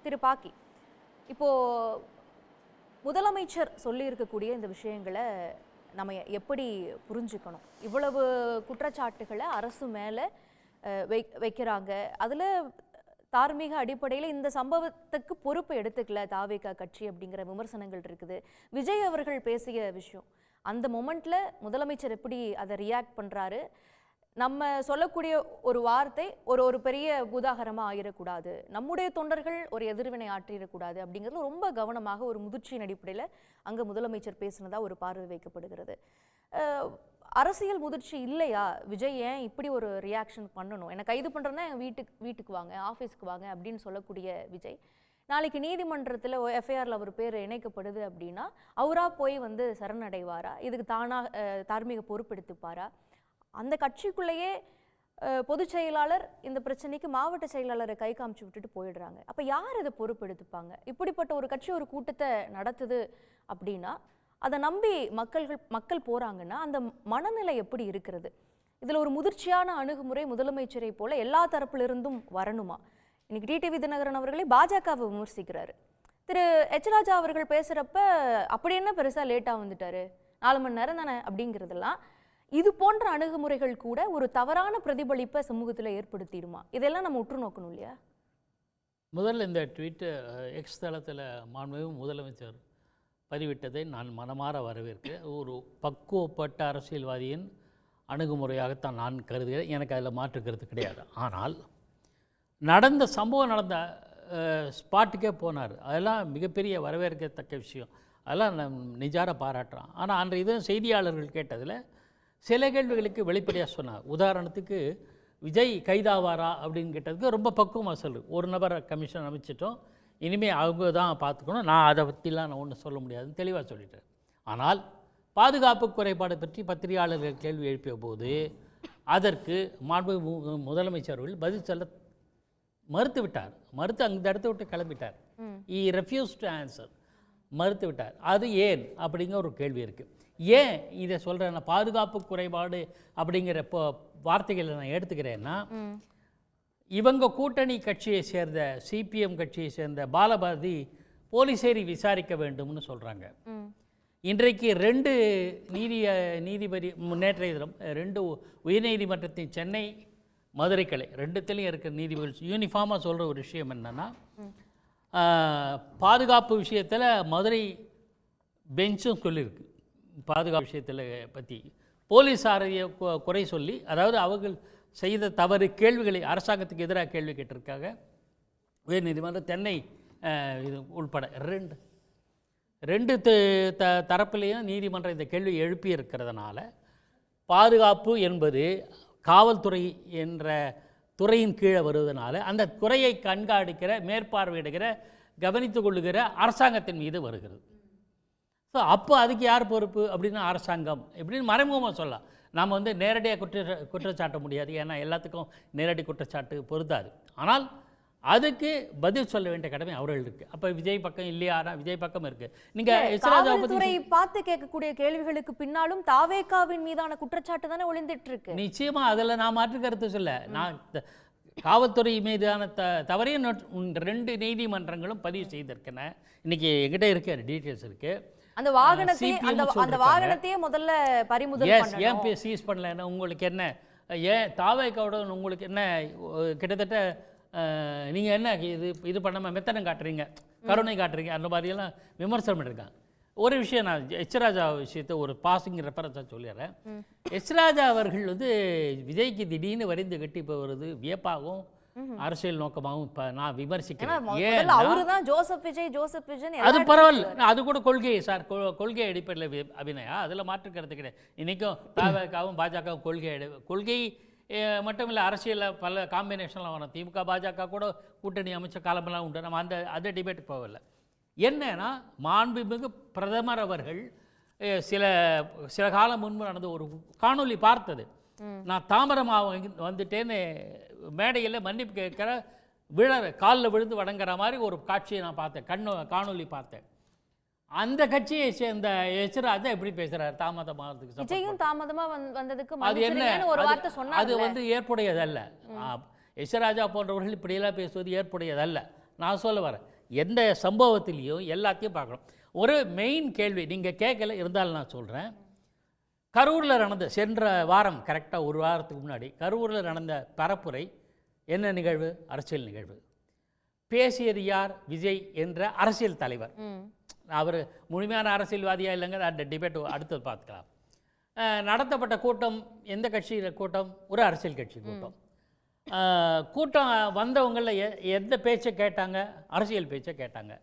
திரு பாக்கி, இப்போ முதலமைச்சர் சொல்லி இருக்கக்கூடிய இந்த விஷயங்களை நம்ம எப்படி புரிஞ்சுக்கணும்? இவ்வளவு குற்றச்சாட்டுகளை அரசு மேலே வைக்கிறாங்க, அதில் தார்மீக அடிப்படையில் இந்த சம்பவத்துக்கு பொறுப்பை எடுத்துக்கல தாவேகா கட்சி அப்படிங்கிற விமர்சனங்கள் இருக்குது. விஜய் அவர்கள் பேசிய விஷயம், அந்த மொமெண்ட்ல முதலமைச்சர் எப்படி அதை ரியாக்ட் பண்ணுறாரு, நம்ம சொல்லக்கூடிய ஒரு வார்த்தை ஒரு பெரிய பூதாகரமாக ஆகிடக்கூடாது, நம்முடைய தொண்டர்கள் ஒரு எதிர்வினை ஆற்றிடக்கூடாது அப்படிங்கிறது ரொம்ப கவனமாக ஒரு முதிர்ச்சியின் அடிப்படையில் அங்கே முதலமைச்சர் பேசினதாக ஒரு பார்வை வைக்கப்படுகிறது. அரசியல் முதிர்ச்சி இல்லையா? விஜய் ஏன் இப்படி ஒரு ரியாக்ஷன் பண்ணணும்? என்னை கைது பண்ணுறேன்னா வீட்டுக்கு வாங்க, ஆஃபீஸுக்கு வாங்க அப்படின்னு சொல்லக்கூடிய விஜய் நாளைக்கு நீதிமன்றத்தில் எஃப்ஐஆரில் அவர் பேர் இணைக்கப்படுது அப்படின்னா அவராக போய் வந்து சரணடைவாரா? இதுக்கு தார்மீக பொறுப்பெடுத்துப்பாரா? அந்த கட்சிக்குள்ளேயே பொதுச் செயலாளர் இந்த பிரச்சனைக்கு மாவட்ட செயலாளரை கை காமிச்சு விட்டுட்டு போயிடுறாங்க. அப்போ யார் இதை பொறுப்பெடுத்துப்பாங்க? இப்படிப்பட்ட ஒரு கட்சி ஒரு கூட்டத்தை நடத்துது அப்படின்னா அதை நம்பி மக்கள் போகிறாங்கன்னா அந்த மனநிலை எப்படி இருக்கிறது? இதில் ஒரு முதிர்ச்சியான அணுகுமுறை முதலமைச்சரை போல எல்லா தரப்பிலிருந்தும் வரணுமா? இன்னைக்கு டிடிவி தினகரன் அவர்களே பாஜகவை விமர்சிக்கிறாரு. திரு எச் ராஜா அவர்கள் பேசுகிறப்ப அப்படி என்ன பெருசாக லேட்டாக வந்துட்டாரு, 4 மணி நேரம் தானே அப்படிங்கிறதெல்லாம், இது போன்ற அணுகுமுறைகள் கூட ஒரு தவறான பிரதிபலிப்பை சமூகத்தில் ஏற்படுத்திடுமா? இதெல்லாம் நம்ம உற்று நோக்கணும் இல்லையா? முதல்ல இந்த ட்வீட்டு எக்ஸ் தளத்தில் மாண்புமிகு முதலமைச்சர் பதிவிட்டதை நான் மனமாற வரவேற்கிறேன். ஒரு பக்குவப்பட்ட அரசியல்வாதியின் அணுகுமுறையாகத்தான் நான் கருதுகிறேன், எனக்கு அதில் மாற்றுக்கிறது கிடையாது. ஆனால் நடந்த சம்பவம் நடந்த ஸ்பாட்டுக்கே போனார், அதெல்லாம் மிகப்பெரிய வரவேற்கத்தக்க விஷயம், அதெல்லாம் நிஜார பாராட்டுறான். ஆனால் அன்றைய இதுவும் செய்தியாளர்கள் கேட்டதில் சில கேள்விகளுக்கு வெளிப்படையாக சொன்னார். உதாரணத்துக்கு விஜய் கைதாவாரா அப்படின்னு கேட்டதுக்கு ரொம்ப பக்குவமாக சொல்லு, ஒரு நபரை கமிஷன் அமைச்சிட்டோம், இனிமேல் அவங்க தான் பார்த்துக்கணும், நான் அதை பற்றிலாம் நான் ஒன்றும் சொல்ல முடியாதுன்னு தெளிவாக சொல்லிட்டேன். ஆனால் பாதுகாப்பு குறைபாடு பற்றி பத்திரிகையாளர்கள் கேள்வி எழுப்பிய போது அதற்கு மாண்புமிகு முதலமைச்சர்கள் பதில் சொல்ல மறுத்து விட்டார். அந்த இடத்த விட்டு கிளம்பிட்டார். ஈ ரெஃப்யூஸ் டு ஆன்சர், மறுத்து விட்டார். அது ஏன் அப்படிங்கிற ஒரு கேள்வி இருக்குது. ஏன் இதை சொல்கிறேன், பாதுகாப்பு குறைபாடு அப்படிங்கிற வார்த்தைகளை நான் எடுத்துக்கிறேன்னா, இவங்க கூட்டணி கட்சியை சேர்ந்த சிபிஎம் கட்சியை சேர்ந்த பாலபாரதி போலீஸேரி விசாரிக்க வேண்டும்னு சொல்கிறாங்க. இன்றைக்கு 2 நீதிபதி நேற்றைய தினம் 2 உயர்நீதிமன்றத்தின் சென்னை மதுரை கிளை 2த்துலேயும் இருக்கிற நீதிபதிகள் யூனிஃபார்மாக சொல்கிற ஒரு விஷயம் என்னென்னா, பாதுகாப்பு விஷயத்தில் மதுரை பெஞ்சும் சொல்லியிருக்கு, பாதுகாப்பு விஷயத்தில் பற்றி போலீஸாரைய குறை சொல்லி, அதாவது அவர்கள் செய்த தவறு கேள்விகளை அரசாங்கத்துக்கு எதிராக கேள்வி கேட்டிருக்காங்க. உயர்நீதிமன்றம் தென்னை இது உள்பட 2 தரப்பிலையும் நீதிமன்றம் இந்த கேள்வி எழுப்பி இருக்கிறதுனால பாதுகாப்பு என்பது காவல்துறை என்ற துறையின் கீழே வருவதனால அந்த துறையை கண்காணிக்கிற, மேற்பார்வையிடுகிற, கவனித்து கொள்ளுகிற அரசாங்கத்தின் மீது வருகிறது. ஸோ அப்போ அதுக்கு யார் பொறுப்பு அப்படின்னா அரசாங்கம் எப்படின்னு மறைமுகமாக சொல்லலாம். நாம் வந்து நேரடியாக குற்றச்சாட்ட முடியாது, ஏன்னா எல்லாத்துக்கும் நேரடி குற்றச்சாட்டு பொருந்தாது. ஆனால் அதுக்கு பதில் சொல்ல வேண்டிய கடமை அவர்கள் இருக்கு. அப்ப விஜய் பக்கம் இல்லையா? விஜய் பக்கம் இருக்கு. நீங்க எச்ராஜாவை காவல்துறை பார்த்து கேட்கக்கூடிய கேள்விகளுக்கு பின்னாலும் தாவேகாவின் மீதான குற்றச்சாட்டு தானே ஒளிந்துட்டு இருக்கு. நிச்சயமா அதுல நான் மாற்று கருத்து சொல்ல. நான் காவல்துறை மீதான தவறையும் 2 நீதிமன்றங்களும் பதிவு செய்திருக்கேன். இன்னைக்கு எங்கிட்ட இருக்க டீட்டெயில்ஸ் இருக்கு. அந்த வாகனத்தையே முதல்ல பறிமுதல் பண்ணணும். ஏன் சீஸ் பண்ணலன்னா உங்களுக்கு என்ன? ஏன் தாவேகாவோட உங்களுக்கு என்ன? கிட்டத்தட்ட நீங்கள் என்ன இது பண்ணாமல் மெத்தனம் காட்டுறீங்க, கருணை காட்டுறீங்க, அந்த மாதிரியெல்லாம் விமர்சனம் பண்ணியிருக்காங்க. ஒரு விஷயம் நான் எச்ராஜா விஷயத்தை ஒரு பாசிங் ரெஃபரன்ஸாக சொல்லிடுறேன். எச்ராஜா அவர்கள் விஜய்க்கு திடீர்னு வரிந்து கட்டி போகிறது வியப்பாகவும் அரசியல் நோக்கமாகவும் இப்போ நான் விமர்சிக்கிறேன். ஏன் அவருதான் ஜோசப் விஜய் அது பரவாயில்ல, அது கூட கொள்கை சார், கொள்கை அடிப்படையில் அபிநயா, அதில் மாற்றுக்கிறது கிடையாது. இன்றைக்கும் தாவேகாவும் பாஜகவும் கொள்கை மட்டும் இல்லை, அரசியலில் பல காம்பினேஷன்லாம் வரும். திமுக பாஜக கூட கூட்டணி அமைச்ச காலமெல்லாம் உண்டு. நம்ம அந்த டிபேட்டுக்கு போகவில்லை. என்னன்னா மாண்புமிகு பிரதமர் அவர்கள் சில காலம் முன்பு நடந்த ஒரு காணொலி பார்த்தது. நான் தாமரமாக வந்துட்டேன்னு மேடையில் மன்னிப்பு கேட்குற காலில் விழுந்து வணங்குற மாதிரி ஒரு காட்சியை நான் பார்த்தேன், காணொலி பார்த்தேன். அந்த கட்சியை சேர்ந்த எச்ராஜா எப்படி பேசுறாரு? தாமதமாகிறதுக்கு விஜயும் தாமதமா வந்ததுக்கு அது என்ன? ஒரு வார்த்தை சொன்னாரு. அது ஏற்புடையதல்ல. எச்ராஜா போன்றவர்கள் இப்படியெல்லாம் பேசுவது ஏற்புடையதல்ல. நான் சொல்ல வரேன், எந்த சம்பவத்திலையும் எல்லாத்தையும் பார்க்கணும். ஒரு மெயின் கேள்வி நீங்கள் கேட்கல, இருந்தாலும் நான் சொல்கிறேன். கரூரில் நடந்த சென்ற வாரம் கரெக்டாக ஒரு வாரத்துக்கு முன்னாடி கரூரில் நடந்த பரப்புரை என்ன நிகழ்வு? அரசியல் நிகழ்வு. பேசியது யார்? விஜய் என்ற அரசியல் தலைவர். அவர் முழுமையான அரசியல்வாதியாக இல்லைங்க, அந்த டிபேட் அடுத்தது பார்த்துக்கலாம். நடத்தப்பட்ட கூட்டம் எந்த கட்சியில் கூட்டம்? ஒரு அரசியல் கட்சி கூட்டம். கூட்டம் வந்தவங்களில் எந்த பேச்சை கேட்டாங்க? அரசியல் பேச்சை கேட்டாங்க.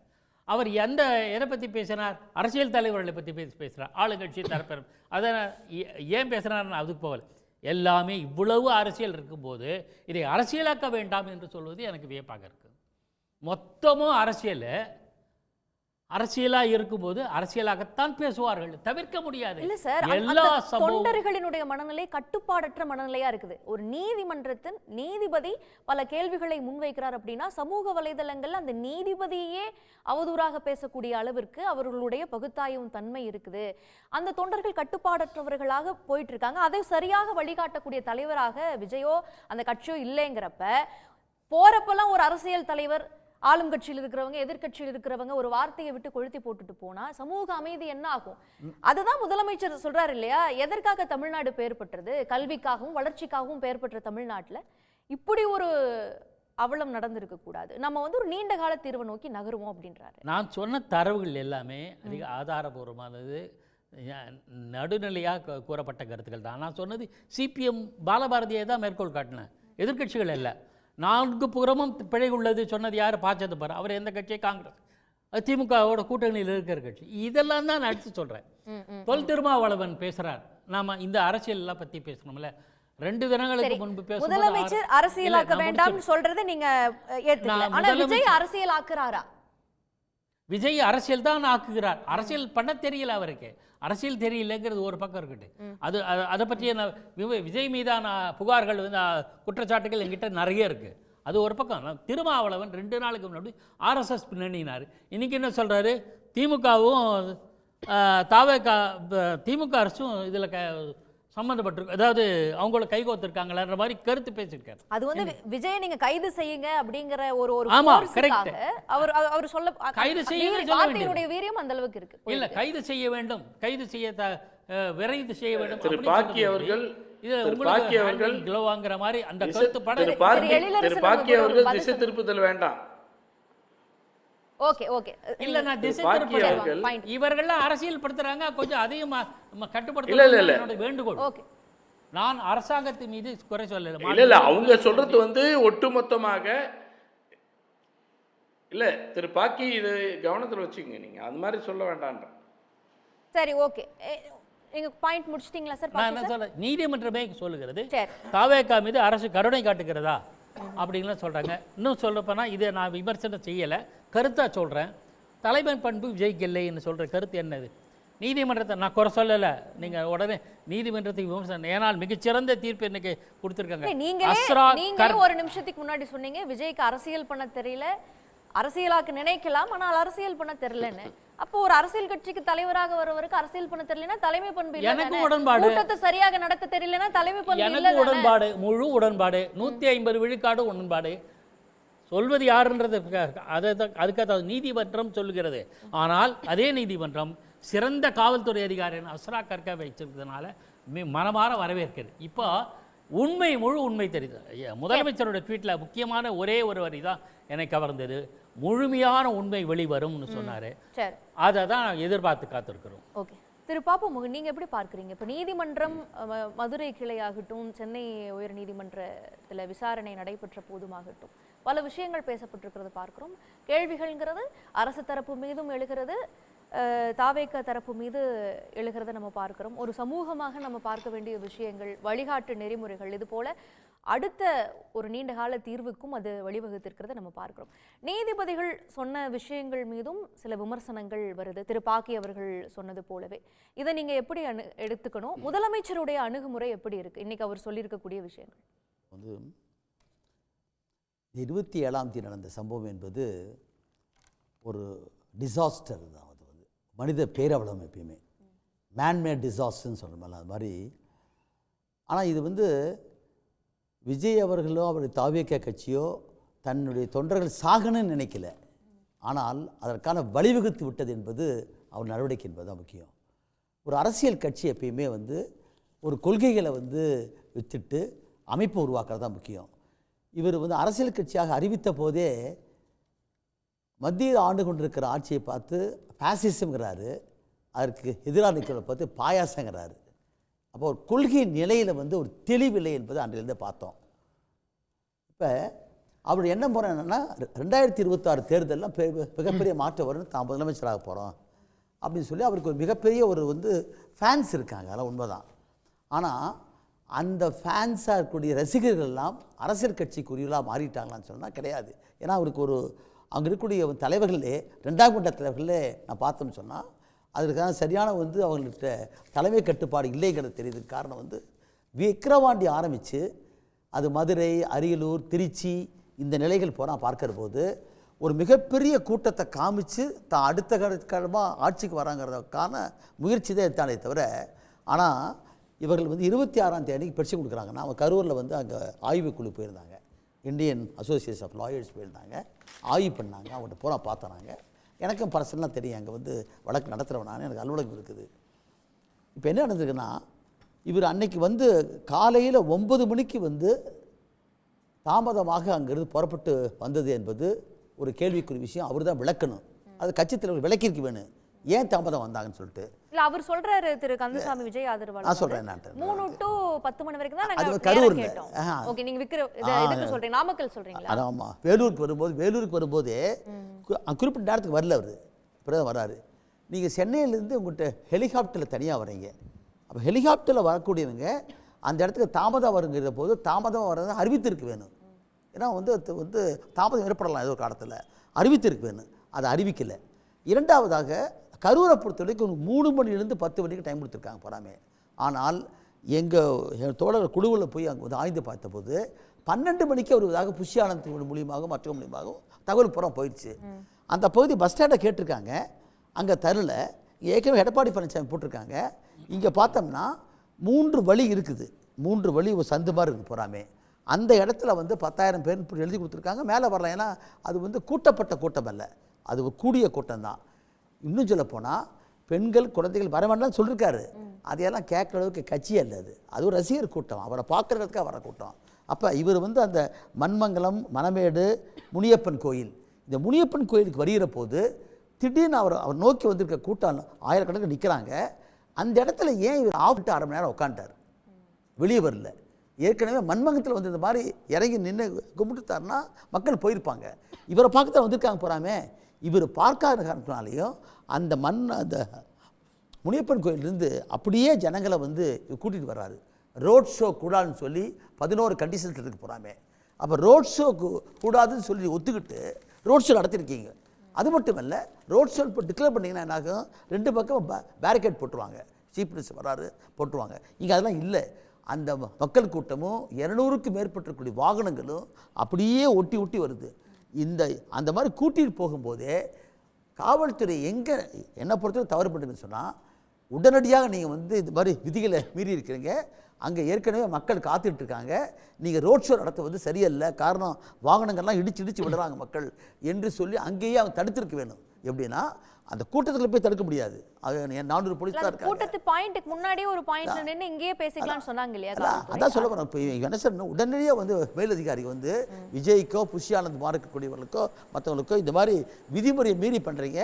அவர் எதை பற்றி பேசினார்? அரசியல் தலைவர்களை பற்றி பேசுகிறார், ஆளுங்கட்சி தரப்பெறும். அதை ஏன் பேசுகிறாருன்னு அதுக்கு போகல. எல்லாமே இவ்வளவு அரசியல் இருக்கும்போது இதை அரசியலாக்க வேண்டாம் என்று சொல்வது எனக்கு வியப்பாக இருக்குது. மொத்தமும் அரசியலாக இருக்கும்போது அரசியலாகத்தான் பேசுவார்கள், தவிர்க்க முடியாது. இல்ல சார், எல்லா தொண்டர்களினுடைய மனநிலை கட்டுப்பாடற்ற மனநிலையா இருக்குது. ஒரு நீதிமன்றத்தின் நீதிபதி பல கேள்விகளை முன்வைக்கிறார் அப்படின்னா சமூக வலைதளங்கள்ல அந்த நீதிபதியே அவதூறாக பேசக்கூடிய அளவிற்கு அவர்களுடைய பகுத்தாயும் தன்மை இருக்குது. அந்த தொண்டர்கள் கட்டுப்பாடற்றவர்களாக போயிட்டு இருக்காங்க. அதை சரியாக வழிகாட்டக்கூடிய தலைவராக விஜயோ அந்த கட்சியோ இல்லைங்கிறப்ப போறப்பெல்லாம் ஒரு அரசியல் தலைவர், ஆளும் கட்சியில் இருக்கிறவங்க எதிர்கட்சியில் இருக்கிறவங்க ஒரு வார்த்தையை விட்டு கொளுத்தி போட்டுட்டு போனா சமூக அமைதி என்ன ஆகும்? அதுதான் முதலமைச்சர் சொல்றாரு இல்லையா, எதற்காக தமிழ்நாடு பெயர் பெற்றது? கல்விக்காகவும் வளர்ச்சிக்காகவும் பெயர் பெற்ற தமிழ்நாட்டில் இப்படி ஒரு அவலம் நடந்திருக்க கூடாது. நம்ம ஒரு நீண்ட கால தீர்வை நோக்கி நகருவோம் அப்படின்றாரு. நான் சொன்ன தரவுகள் எல்லாமே அதிக ஆதாரபூர்வமானது, நடுநிலையாக கூறப்பட்ட கருத்துக்கள் தான். நான் சொன்னது சிபிஎம் பாலபாரதியை தான் மேற்கோள் காட்டினேன், எதிர்கட்சிகள் இல்லை. 4 புறமும் பிழை உள்ளது சொன்னது யார்? பாச்சதப்பர். அவர் எந்த கட்சி? காங்கிரஸ். திமுகவோட கூட்டணியில் இருக்கிற கட்சி. இதெல்லாம் தான் நான் அடித்து சொல்கிறேன். தொல் திருமாவளவன் பேசுகிறார், நாம் இந்த அரசியல்லாம் பற்றி பேசணும்ல. 2 தினங்களுக்கு முன்பு பேசும்போது முதலமைச்சர் அரசியலாக்க வேண்டாம் சொல்றதை நீங்க ஏத்துக்கல. ஆனா விஜய் அரசியலாக்குறாரா? விஜய் அரசியல் தான் ஆக்குகிறார். அரசியல் பண்ண தெரியல அவருக்கு. அரசியல் தெரியலங்கிறது ஒரு பக்கம் இருக்கட்டும். அதை பற்றிய விஜய் மீதான புகார்கள் குற்றச்சாட்டுகள் என்கிட்ட நிறைய இருக்குது. அது ஒரு பக்கம். திருமாவளவன் 2 நாளுக்கு முன்னாடி ஆர்எஸ்எஸ் பின்னணினார். இன்றைக்கி என்ன சொல்கிறாரு? திமுகவும் திமுக அரசும் இதில் சம்மந்தப்பட்டிருக்கு, அதாவது அவங்கள கைகோத்திருக்காங்களான்ற மாதிரி கருத்து பேசியிருக்காரு. அது விஜய நீங்க கைது செய்யுங்க அப்படிங்கிற ஒரு ஆமா கரெக்ட். அவர் சொல்ல கைது செய்ய வார்த்தையுடைய வீரியம் அந்த அளவுக்கு இருக்கு. இல்ல, கைது செய்ய வேண்டும், கைது செய்ய விரைந்து செய்ய வேண்டும். திரு பாக்கி அவர்கள் கிலோவாங்கிற மாதிரி அந்த கருத்து திரு பாக்கி அவர்கள் திசை திருப்புதல் வேண்டாம். ஓகே ஓகே, இல்ல நான் திசை திருப்புதல் இவர்கள்லாம் அரசியல் படுத்துறாங்க, கொஞ்சம் அதையும் கட்டுப்படுத்த என்னோட வேண்டுகோள். ஓகே, நான் அரசாங்கத்தின் மீது குறை சொல்லல. இல்ல அவங்க சொல்றது ஒட்டுமொத்தமாக இல்ல. திரு பாக்கி இது கவனத்தில் வச்சுக்கங்க, நீங்க அது மாதிரி சொல்ல வேண்டாம். சரி ஓகே, நீங்க பாயிண்ட் முடிச்சிட்டீங்களா சார்? நான் என்ன சொல்ல, நீதிமன்றமே சொல்லுகிறது தாவேகா மீது அரசு கருணை காட்டுகிறதா அப்படின்லாம் சொல்கிறாங்க. இன்னும் சொல்லப்போனா இதை நான் விமர்சனம் செய்யலை, கருத்தாக சொல்கிறேன். தலைமை பண்பு விஜய்க்கு இல்லைன்னு சொல்கிற கருத்து என்னது? நீதிமன்றத்தை நான் குறை சொல்லலை, நீங்கள் உடனே நீதிமன்றத்துக்கு விமர்சனம், ஏனால் மிகச்சிறந்த தீர்ப்பு இன்னைக்கு கொடுத்துருக்காங்க. நீங்களே ஒரு நிமிஷத்துக்கு முன்னாடி சொன்னீங்க விஜய்க்கு அரசியல் பண்ண தெரியல, அரசியலாக்கு நினைக்கலாம் ஆனால் அரசியல் பண்ண தெரியலன்னு. அப்போ ஒரு அரசியல் கட்சிக்கு தலைவராக வருவருக்கு அரசியல் பண்ண தெரியலனா தலைமை பண்பு இல்ல. எனக்கு உடன்பாடு, கூட்டத்தை சரியாக நடத்த தெரியலனா தலைமை பண்பு இல்ல. எனக்கு உடன்பாடு, முழு உடன்பாடு, 150 விழுக்காடு உடன்பாடு. சொல்வது யாருன்றது அதுக்காக நீதிமன்றம் சொல்லுகிறது. ஆனால் அதே நீதிமன்றம் சிறந்த காவல்துறை அதிகாரியின் அஸ்ரா கர்கா வச்சிருக்கிறதுனால மனமாற வரவேற்கிறது. இப்போ உண்மை, முழு உண்மை தெரியுது. முதலமைச்சரோட ட்வீட்டில் முக்கியமான ஒரே ஒரு வரி தான் எனக்கு கவர்ந்தது. முழுமையான உண்மை வெளிவரும்னு சொன்னார். அதை தான் எதிர்பார்த்து காத்திருக்கிறோம். ஓகே திரு பாப்பமுகன், நீங்கள் எப்படி பார்க்குறீங்க? இப்போ நீதிமன்றம் மதுரை கிளையாகட்டும், சென்னை உயர் நீதிமன்றத்தில் விசாரணை நடைபெற்ற போதுமாகட்டும், பல விஷயங்கள் பேசப்பட்டிருக்கிறது பார்க்குறோம். கேள்விகள்ங்கிறது அரசு தரப்பு மீதும் எழுகிறது, தாவேக தரப்பு மீது எழுகிறத நம்ம பார்க்கிறோம். ஒரு சமூகமாக நம்ம பார்க்க வேண்டிய விஷயங்கள், வழிகாட்டு நெறிமுறைகள், இது போல அடுத்த ஒரு நீண்ட கால தீர்வுக்கும் அது வழிவகுத்திருக்கிறத நம்ம பார்க்கிறோம். நீதிபதிகள் சொன்ன விஷயங்கள் மீதும் சில விமர்சனங்கள் வருது. திரு பாக்கி அவர்கள் சொன்னது போலவே இதை நீங்க எப்படி எடுத்துக்கணும்? முதலமைச்சருடைய அணுகுமுறை எப்படி இருக்கு இன்னைக்கு அவர் சொல்லியிருக்கக்கூடிய விஷயங்கள்? வந்து 27ஆம் தேதி நடந்த சம்பவம் என்பது ஒரு டிசாஸ்டர் தான். அது வந்து மனித பேரவலம், எப்பயுமே மேன்மேட் டிசாஸ்டர்னு சொல்கிறோம்ல அது மாதிரி. ஆனால் இது வந்து விஜய் அவர்களோ அவருடைய தாவேக கட்சியோ தன்னுடைய தொண்டர்கள் சாகணும்னு நினைக்கல, ஆனால் அதற்கான வழிவகுத்து விட்டது என்பது அவர் நடவடிக்கை என்பது தான் முக்கியம். ஒரு அரசியல் கட்சி எப்பயுமே வந்து ஒரு கொள்கைகளை வந்து வித்துட்டு அமைப்பு உருவாக்குறது தான் முக்கியம். இவர் வந்து அரசியல் கட்சியாக அறிவித்த போதே மத்திய ஆண்டு கொண்டிருக்கிற ஆட்சியை பார்த்து பாசிசம்ங்கிறாரு, அதற்கு எதிராக நிற்கிறத பார்த்து பாயாசங்கிறாரு. அப்போ ஒரு கொள்கை நிலையில் வந்து ஒரு தெளிவில்லை என்பது அன்றிலிருந்து பார்த்தோம். இப்போ அவருடைய என்ன முறை என்னென்னா 2026 தேர்தலில் மிகப்பெரிய மாற்றம் வரும்னு தான் முதலமைச்சராக போகிறோம் அப்படின்னு சொல்லி அவருக்கு ஒரு மிகப்பெரிய ஒரு வந்து ஃபேன்ஸ் இருக்காங்க, அதெல்லாம் உண்மைதான். ஆனால் அந்த ஃபேன்ஸாக இருக்கக்கூடிய ரசிகர்கள் எல்லாம் அரசியல் கட்சிக்குரியவர்களாக மாறிட்டாங்களான்னு சொன்னால் கிடையாது. ஏன்னா அவருக்கு ஒரு அங்கே இருக்கக்கூடிய தலைவர்களே 2ஆம் கட்ட தலைவர்களே நான் பார்த்தோம்னு சொன்னால் அதற்கான சரியான வந்து அவங்கள்ட்ட தலைமை கட்டுப்பாடு இல்லைங்கிறது தெரியுதுக்கு காரணம் வந்து விக்கிரவாண்டி ஆரம்பித்து அது மதுரை, அரியலூர், திருச்சி இந்த நிலைகள் போனால் பார்க்கிற போது ஒரு மிகப்பெரிய கூட்டத்தை காமிச்சு தான் அடுத்த காலமாக ஆட்சிக்கு வராங்கிறதுக்கான முயற்சி தான் எடுத்தானே தவிர. ஆனால் இவர்கள் வந்து 26ஆம் தேதிக்கு பரிசு கொடுக்குறாங்க. நாம் கரூரில் வந்து அங்கே ஆய்வுக்குழு போயிருந்தாங்க, இந்தியன் அசோசியேஷன் ஆஃப் லாயர்ஸ் போயிருந்தாங்க, ஆய்வு பண்ணாங்க. அவங்கள்ட்ட போனால் பார்த்தோன்னாங்க. எனக்கும் பர்சனலாக தெரியும், அங்கே வந்து வழக்கு நடத்துகிறவன் நான், எனக்கு அலுவலகம் இருக்குது. இப்போ என்ன நடந்திருக்குன்னா, இவர் அன்னைக்கு வந்து காலையில் 9 மணிக்கு வந்து தாமதமாக அங்கேருந்து புறப்பட்டு வந்தது என்பது ஒரு கேள்விக்குரிய விஷயம். அவர் தான் விளக்கணும், அது கட்சித் தலைவர் விளக்கிற்கு வேணும் ஏன் தாமதம் வந்தாங்கன்னு சொல்லிட்டு. இல்ல அவர் சொல்றாரு திரு கந்தசாமி விஜய் ஆதரவாளர், நான் சொல்றேன் 3 to 10 மணி வரைக்கும் தான் நாங்க கரூர்ல கேட்டோம். ஓகே, நீங்க இதுக்கு சொல்றீங்க, நாமக்கல் சொல்றீங்களா? ஆமா, வேலூருக்கு வரும்போதே குறிப்பிட்ட நேரத்துக்கு வரல அவர், இப்போதான் வராரு. நீங்கள் சென்னையிலேருந்து உங்கள்கிட்ட ஹெலிகாப்டரில் தனியாக வரீங்க. அப்போ ஹெலிகாப்டரில் வரக்கூடியவங்க அந்த இடத்துக்கு தாமதம் வருங்கிற போது தாமதம் வர்றது அறிவித்திருக்கு வேணும். ஏன்னா வந்து தாமதம் ஏற்படலாம் ஏதோ ஒரு காலத்தில், அறிவித்திருக்கு வேணும், அதை அறிவிக்கலை. இரண்டாவதாக கரூரை பொறுத்த வரைக்கும் 3 மணிலேருந்து 10 மணிக்கு டைம் கொடுத்துருக்காங்க போகிறாமே. ஆனால் எங்கள் தோழர் குழுவில் போய் அங்கே வந்து ஆய்ந்து பார்த்தபோது 12 மணிக்கு வருவதாக புஷி ஆனந்த் மூலியமாகவும் மற்ற மூலியமாகவும் தகவல் புறம் போயிடுச்சு. அந்த பகுதி பஸ் ஸ்டாண்டை கேட்டிருக்காங்க, அங்கே தரல. ஏற்கனவே எடப்பாடி பழனிசாமி போட்டிருக்காங்க. இங்கே பார்த்தோம்னா 3 வழி இருக்குது, 3 வழி ஒரு சந்து மாதிரி இருக்குது போகிறாமே. அந்த இடத்துல வந்து 10,000 பேர் எழுதி கொடுத்துருக்காங்க, மேலே வரலாம். ஏன்னா அது வந்து கூட்டப்பட்ட கூட்டம் அல்ல, அது ஒரு கூடிய கூட்டம் தான். இன்னும் சொல்ல போனால் பெண்கள் குழந்தைகள் வர வேண்டாம்னு சொல்லியிருக்காரு. அதையெல்லாம் கேட்குற அளவுக்கு கட்சி அல்ல, அது ஒரு ரசிகர் கூட்டம், அவரை பார்க்குறதுக்காக வர கூட்டம். அப்போ இவர் வந்து அந்த மண்மங்கலம், மணமேடு, முனியப்பன் கோயில், இந்த முனியப்பன் கோயிலுக்கு வருகிற போது திடீர்னு அவர் நோக்கி வந்திருக்க கூட்டம் ஆயிரக்கணக்கில் நிற்கிறாங்க. அந்த இடத்துல ஏன் இவர் ஆஃப்ட்டு 1/2 மணி நேரம் உட்காந்துட்டார், வெளியே வரல. ஏற்கனவே மண்மங்கத்தில் வந்து இந்த மாதிரி இறங்கி நின்று கும்பிட்டுத்தாருன்னா மக்கள் போயிருப்பாங்க. இவரை பார்க்க தான் வந்திருக்காங்க போகிறாமே. இவர் பார்க்காத காரணத்தினாலையும் அந்த அந்த முனியப்பன் கோயிலிருந்து அப்படியே ஜனங்களை வந்து கூட்டிகிட்டு வர்றாரு. ரோட் ஷோ கூடாதுன்னு சொல்லி 11 கண்டிஷன்ஸ் இருக்கு போகிறாமே. அப்போ ரோட் ஷோ கூடாதுன்னு சொல்லி ஒத்துக்கிட்டு ரோட் ஷோ நடத்திருக்கீங்க. அது மட்டும் இல்லை, ரோட் ஷோ இப்போ டிக்ளேர் பண்ணிங்கன்னா என்னாகும், 2 பக்கம் பேரிகேட் போட்டுருவாங்க, சீஃப் மினிஸ்டர் வராரு போட்டுருவாங்க. இங்கே அதெல்லாம் இல்லை. அந்த மக்கள் கூட்டமும் 200க்கும் மேற்பட்டிருக்கக்கூடிய வாகனங்களும் அப்படியே ஒட்டி ஒட்டி வருது. அந்த மாதிரி கூட்டிகிட்டு போகும்போதே காவல்துறை எங்கே என்னை பொறுத்தவரை தவறு பண்ணுதுன்னு சொன்னால், உடனடியாக நீங்கள் வந்து இந்த மாதிரி விதிகளை மீறி இருக்கிறீங்க, அங்கே ஏற்கனவே மக்கள் காத்துட்டு இருக்காங்க, நீங்கள் ரோட் ஷோ நடத்துவது சரியல்ல, காரணம் வாகனங்கள்லாம் இடிச்சு விடுறாங்க மக்கள் என்று சொல்லி அங்கேயே அவங்க தடுத்திருக்க வேணும். எப்படின்னா அந்த கூட்டத்தில் போய் தடுக்க முடியாது. அது 400 போலீஸ் தான் இருக்காங்க. கூட்டத்து பாயிண்ட்க்கு முன்னாடியே ஒரு பாயிண்ட்ல நின்னு இங்கேயே பேசிக்கலாம்னு சொன்னாங்க இல்லையா? அதான் சொல்ல வரேன். இப்போ என்ன சொல்லணும், உடனடியாக வந்து மேலதிகாரி வந்து விஜய்க்கோ புஷி ஆனந்த் இருக்கக்கூடியவர்களுக்கோ மற்றவங்களுக்கோ இந்த மாதிரி விதிமுறையை மீறி பண்ணுறீங்க,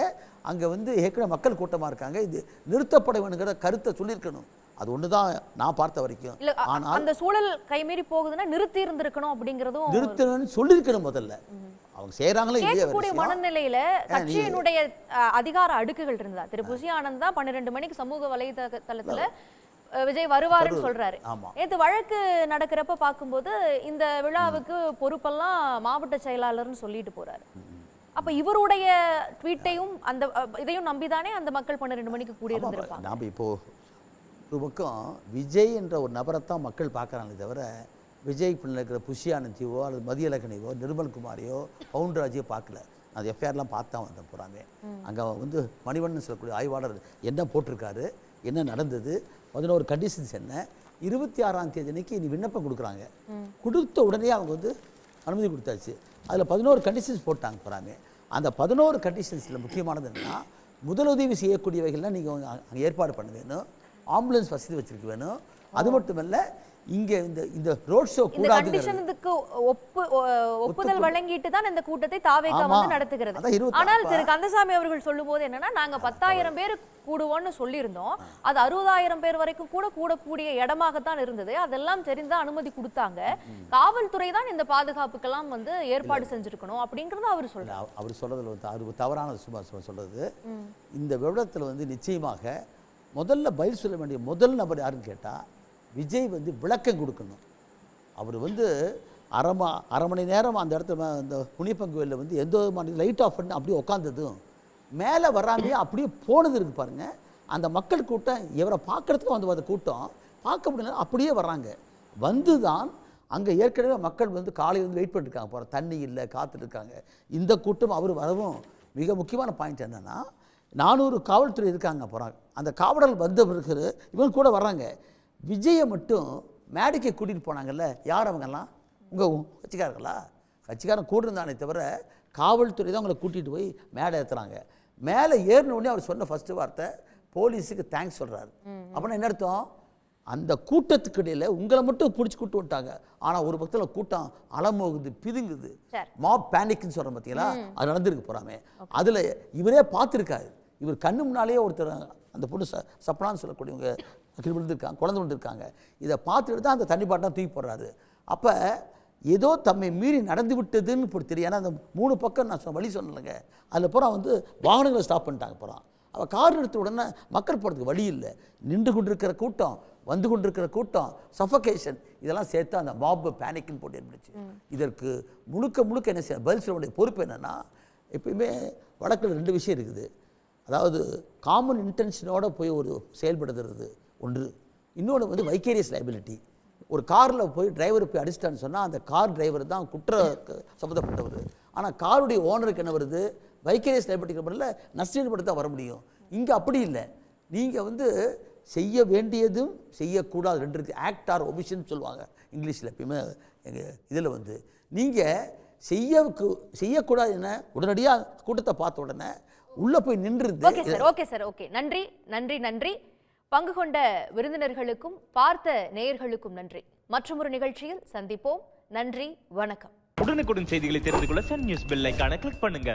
அங்கே வந்து ஏற்கனவே மக்கள் கூட்டமாக இருக்காங்க, இது நிறுத்தப்பட வேணுங்கிற கருத்தை சொல்லியிருக்கணும். அது ஒன்று தான் நான் பார்த்த வரைக்கும். ஆனால் அந்த சூழல் கைமீறி போகுதுன்னா நிறுத்தி இருந்திருக்கணும் அப்படிங்கிறதும் நிறுத்தணும்னு சொல்லியிருக்கணும். முதல்ல அவங்க செய்யறாங்களே கேட்கக்கூடிய மனநிலையில கட்சியினுடைய அதிகார அடுக்குகள் இருந்தா. திரு புஷி ஆனந்த் தான் 12 மணிக்கு சமூக வலைதளத்துல விஜய் வருவாருன்னு சொல்றாரு. நேற்று வழக்கு நடக்கிறப்ப பார்க்கும்போது இந்த விழாவுக்கு பொறுப்பெல்லாம் மாவட்ட செயலாளர்னு சொல்லிட்டு போறாரு. அப்ப இவருடைய ட்வீட்டையும் அந்த இதையும் நம்பிதானே அந்த மக்கள் 12 மணிக்கு கூடி இருந்திருப்பாங்க. நாம இப்போ ஒரு பக்கம் விஜய் என்ற ஒரு நபரைத்தான் மக்கள் பார்க்குறாங்களே தவிர, விஜய் பின்ன இருக்கிற புஷி ஆனந்தியோ அல்லது மதியழகனையோ நிர்மல்குமாரையோ பவுண்டராஜியோ பார்க்கல. அது எஃப்ஐஆர்லாம் பார்த்தா வந்த போகிறாங்க. அங்கே வந்து மணிவண்ணன் சொல்லக்கூடிய ஆய்வாளர் என்ன போட்டிருக்காரு, என்ன நடந்தது, 11 கண்டிஷன்ஸ் என்ன, 26ஆம் தேதி அன்னைக்கு இனி விண்ணப்பம் கொடுக்குறாங்க. கொடுத்த உடனே அவங்க வந்து அனுமதி கொடுத்தாச்சு. அதில் 11 கண்டிஷன்ஸ் போட்டாங்க போகிறாங்க. அந்த 11 கண்டிஷன்ஸில் முக்கியமானது என்னன்னா, முதலுதவி செய்யக்கூடியவைகள்லாம் நீங்கள் அங்கே ஏற்பாடு பண்ண வேணும், ஆம்புலன்ஸ் வசதி வச்சிருக்க வேணும். அது மட்டுமல்ல, இங்கே இந்த ரோட் ஷோ கூடாது. கண்டிஷனுக்கு ஒப்புதல் வழங்கிட்டு தான் இந்த கூட்டத்தை தாவேகா வந்து நடத்துகிறது. ஆனால் திரு கந்தசாமி அவர்கள் சொல்லும்போது என்னன்னா, நாங்க 10,000 பேர் கூடுவோம்னு சொல்லியிருந்தோம், அது 60,000 பேர் வரைக்கும் கூடக்கூடிய இடமாகத்தான் இருந்தது, அதெல்லாம் தெரிந்தா அனுமதி கொடுத்தாங்க, காவல்துறை தான் இந்த பாதுகாப்புக்கெல்லாம் வந்து ஏற்பாடு செஞ்சிருக்கணும் அப்படிங்கறது அவர் சொல்றாரு. அவர் சொல்றதுல வந்து அது தவறான சொல்றது. இந்த விவரத்தில் வந்து நிச்சயமாக முதல்ல பதில் சொல்ல வேண்டிய முதல் நபர் யாருன்னு கேட்டால், விஜய் வந்து விளக்கம் கொடுக்கணும். அவர் வந்து அரை மணி நேரம் அந்த இடத்துல அந்த புனியப்பங்கு கோயிலில் வந்து எந்த விதமான லைட் ஆஃப் பண்ணி அப்படியே உட்காந்ததும் மேலே வராமையே அப்படியே போனது இருக்குது பாருங்க. அந்த மக்கள் கூட்டம் இவரை பார்க்கறதுக்கு வந்து அந்த கூட்டம் பார்க்க முடியல, அப்படியே வர்றாங்க. வந்து தான் அங்கே ஏற்கனவே மக்கள் வந்து காலையில் வந்து வெயிட் பண்ணிருக்காங்க, போகிற தண்ணி இல்லை, காத்துட்டு இருக்காங்க. இந்த கூட்டம் அவர் வரவும் மிக முக்கியமான பாயிண்ட் என்னென்னா, 400 காவல்துறை இருக்காங்க போகிறாங்க. அந்த காவலர்கள் வந்த பிறகு இவங்க கூட வர்றாங்க. விஜயை மட்டும் மேடைக்கு கூட்டிகிட்டு போனாங்கல்ல, யார் அவங்கெல்லாம்? உங்கள் கட்சிக்காரங்களா? கட்சிக்காரன் கூட இருந்தானே தவிர காவல்துறை தான் அவங்களை கூட்டிகிட்டு போய் மேடை ஏற்றுறாங்க. மேலே ஏறினோடனே அவர் சொன்ன ஃபஸ்ட்டு வார்த்தை போலீஸுக்கு தேங்க்ஸ் சொல்கிறாரு. அப்படின்னா என்ன அர்த்தம்? அந்த கூட்டத்துக்கு இடையில் உங்களை மட்டும் பிடிச்சி கூட்டு விட்டாங்க, ஆனால் ஒரு பக்கத்தில் கூட்டம் அலமோகுது, பிதுங்குது, மாப் பேனிக்னு சொல்கிறோம் பார்த்தீங்களா, அது நடந்துருக்கு போகிறாமே. அதில் இவரே பார்த்துருக்காரு. இவர் கண்ணு முன்னாலேயே ஒருத்தர் அந்த பொண்ணு சப்னான்னு சொல்லக்கூடியவங்க விழுந்திருக்காங்க, குழந்தை விழுந்திருக்காங்க. இதை பார்த்துட்டு தான் அந்த தண்ணி பாட்டம் தூக்கி போடுறாரு. அப்போ ஏதோ தம்மை மீறி நடந்து விட்டதுன்னு இப்போ தெரியும். ஏன்னா அந்த 3 பக்கம் நான் வழி சொன்னலைங்க, அதில் பூரா வந்து வாகனங்களை ஸ்டாப் பண்ணிட்டாங்க போகிறான். அவள் கார் எடுத்த உடனே மக்கள் போகிறதுக்கு வழி இல்லை, நின்று கொண்டிருக்கிற கூட்டம், வந்து கொண்டிருக்கிற கூட்டம், சஃபகேஷன், இதெல்லாம் சேர்த்து அந்த மாப் பேனிக்னு போட்டு ஏற்படுச்சு. இதற்கு முழுக்க என்ன செய்ய பதில் சொல்ல வேண்டிய பொறுப்பு என்னென்னா, எப்பயுமே வழக்கில் 2 விஷயம் இருக்குது. அதாவது காமன் இன்டென்ஷனோட போய் ஒரு செயல்படுத்துறது ஒன்று, இன்னொன்று வந்து வைக்கேரியஸ் லைபிலிட்டி. ஒரு காரில் போய் டிரைவர் போய் அடிச்சிட்டான்னு சொன்னால் அந்த கார் டிரைவர் தான் குற்ற சம்மந்தப்பட்டவர். ஆனால் காருடைய ஓனருக்கு என்ன வருது? வைக்கேரியஸ் லைபிலிட்டிக்கு பதில் நஷ்டஈடுபட்டு தான் வர முடியும். இங்கே அப்படி இல்லை. நீங்கள் வந்து செய்ய வேண்டியதும் செய்யக்கூடாது 2 இருக்குது. ஆக்ட் ஆர் ஒமிஷன் சொல்லுவாங்க இங்கிலீஷில். எப்பயுமே எங்கள் இதில் வந்து நீங்கள் செய்யக்கூடாது என்ன, உடனடியாக கூட்டத்தை பார்த்த உடனே உள்ளே போய் நின்றுது. Okay sir, okay. நன்றி. பங்கு கொண்ட விருந்தினர்களுக்கும் பார்த்த நேயர்களுக்கும் நன்றி. மற்றொரு நிகழ்ச்சியில் சந்திப்போம். நன்றி, வணக்கம். உடனுக்குடன் செய்திகளை தெரிந்து கொள்ள சன் நியூஸ் பெல் ஐகானை கிளிக் பண்ணுங்க.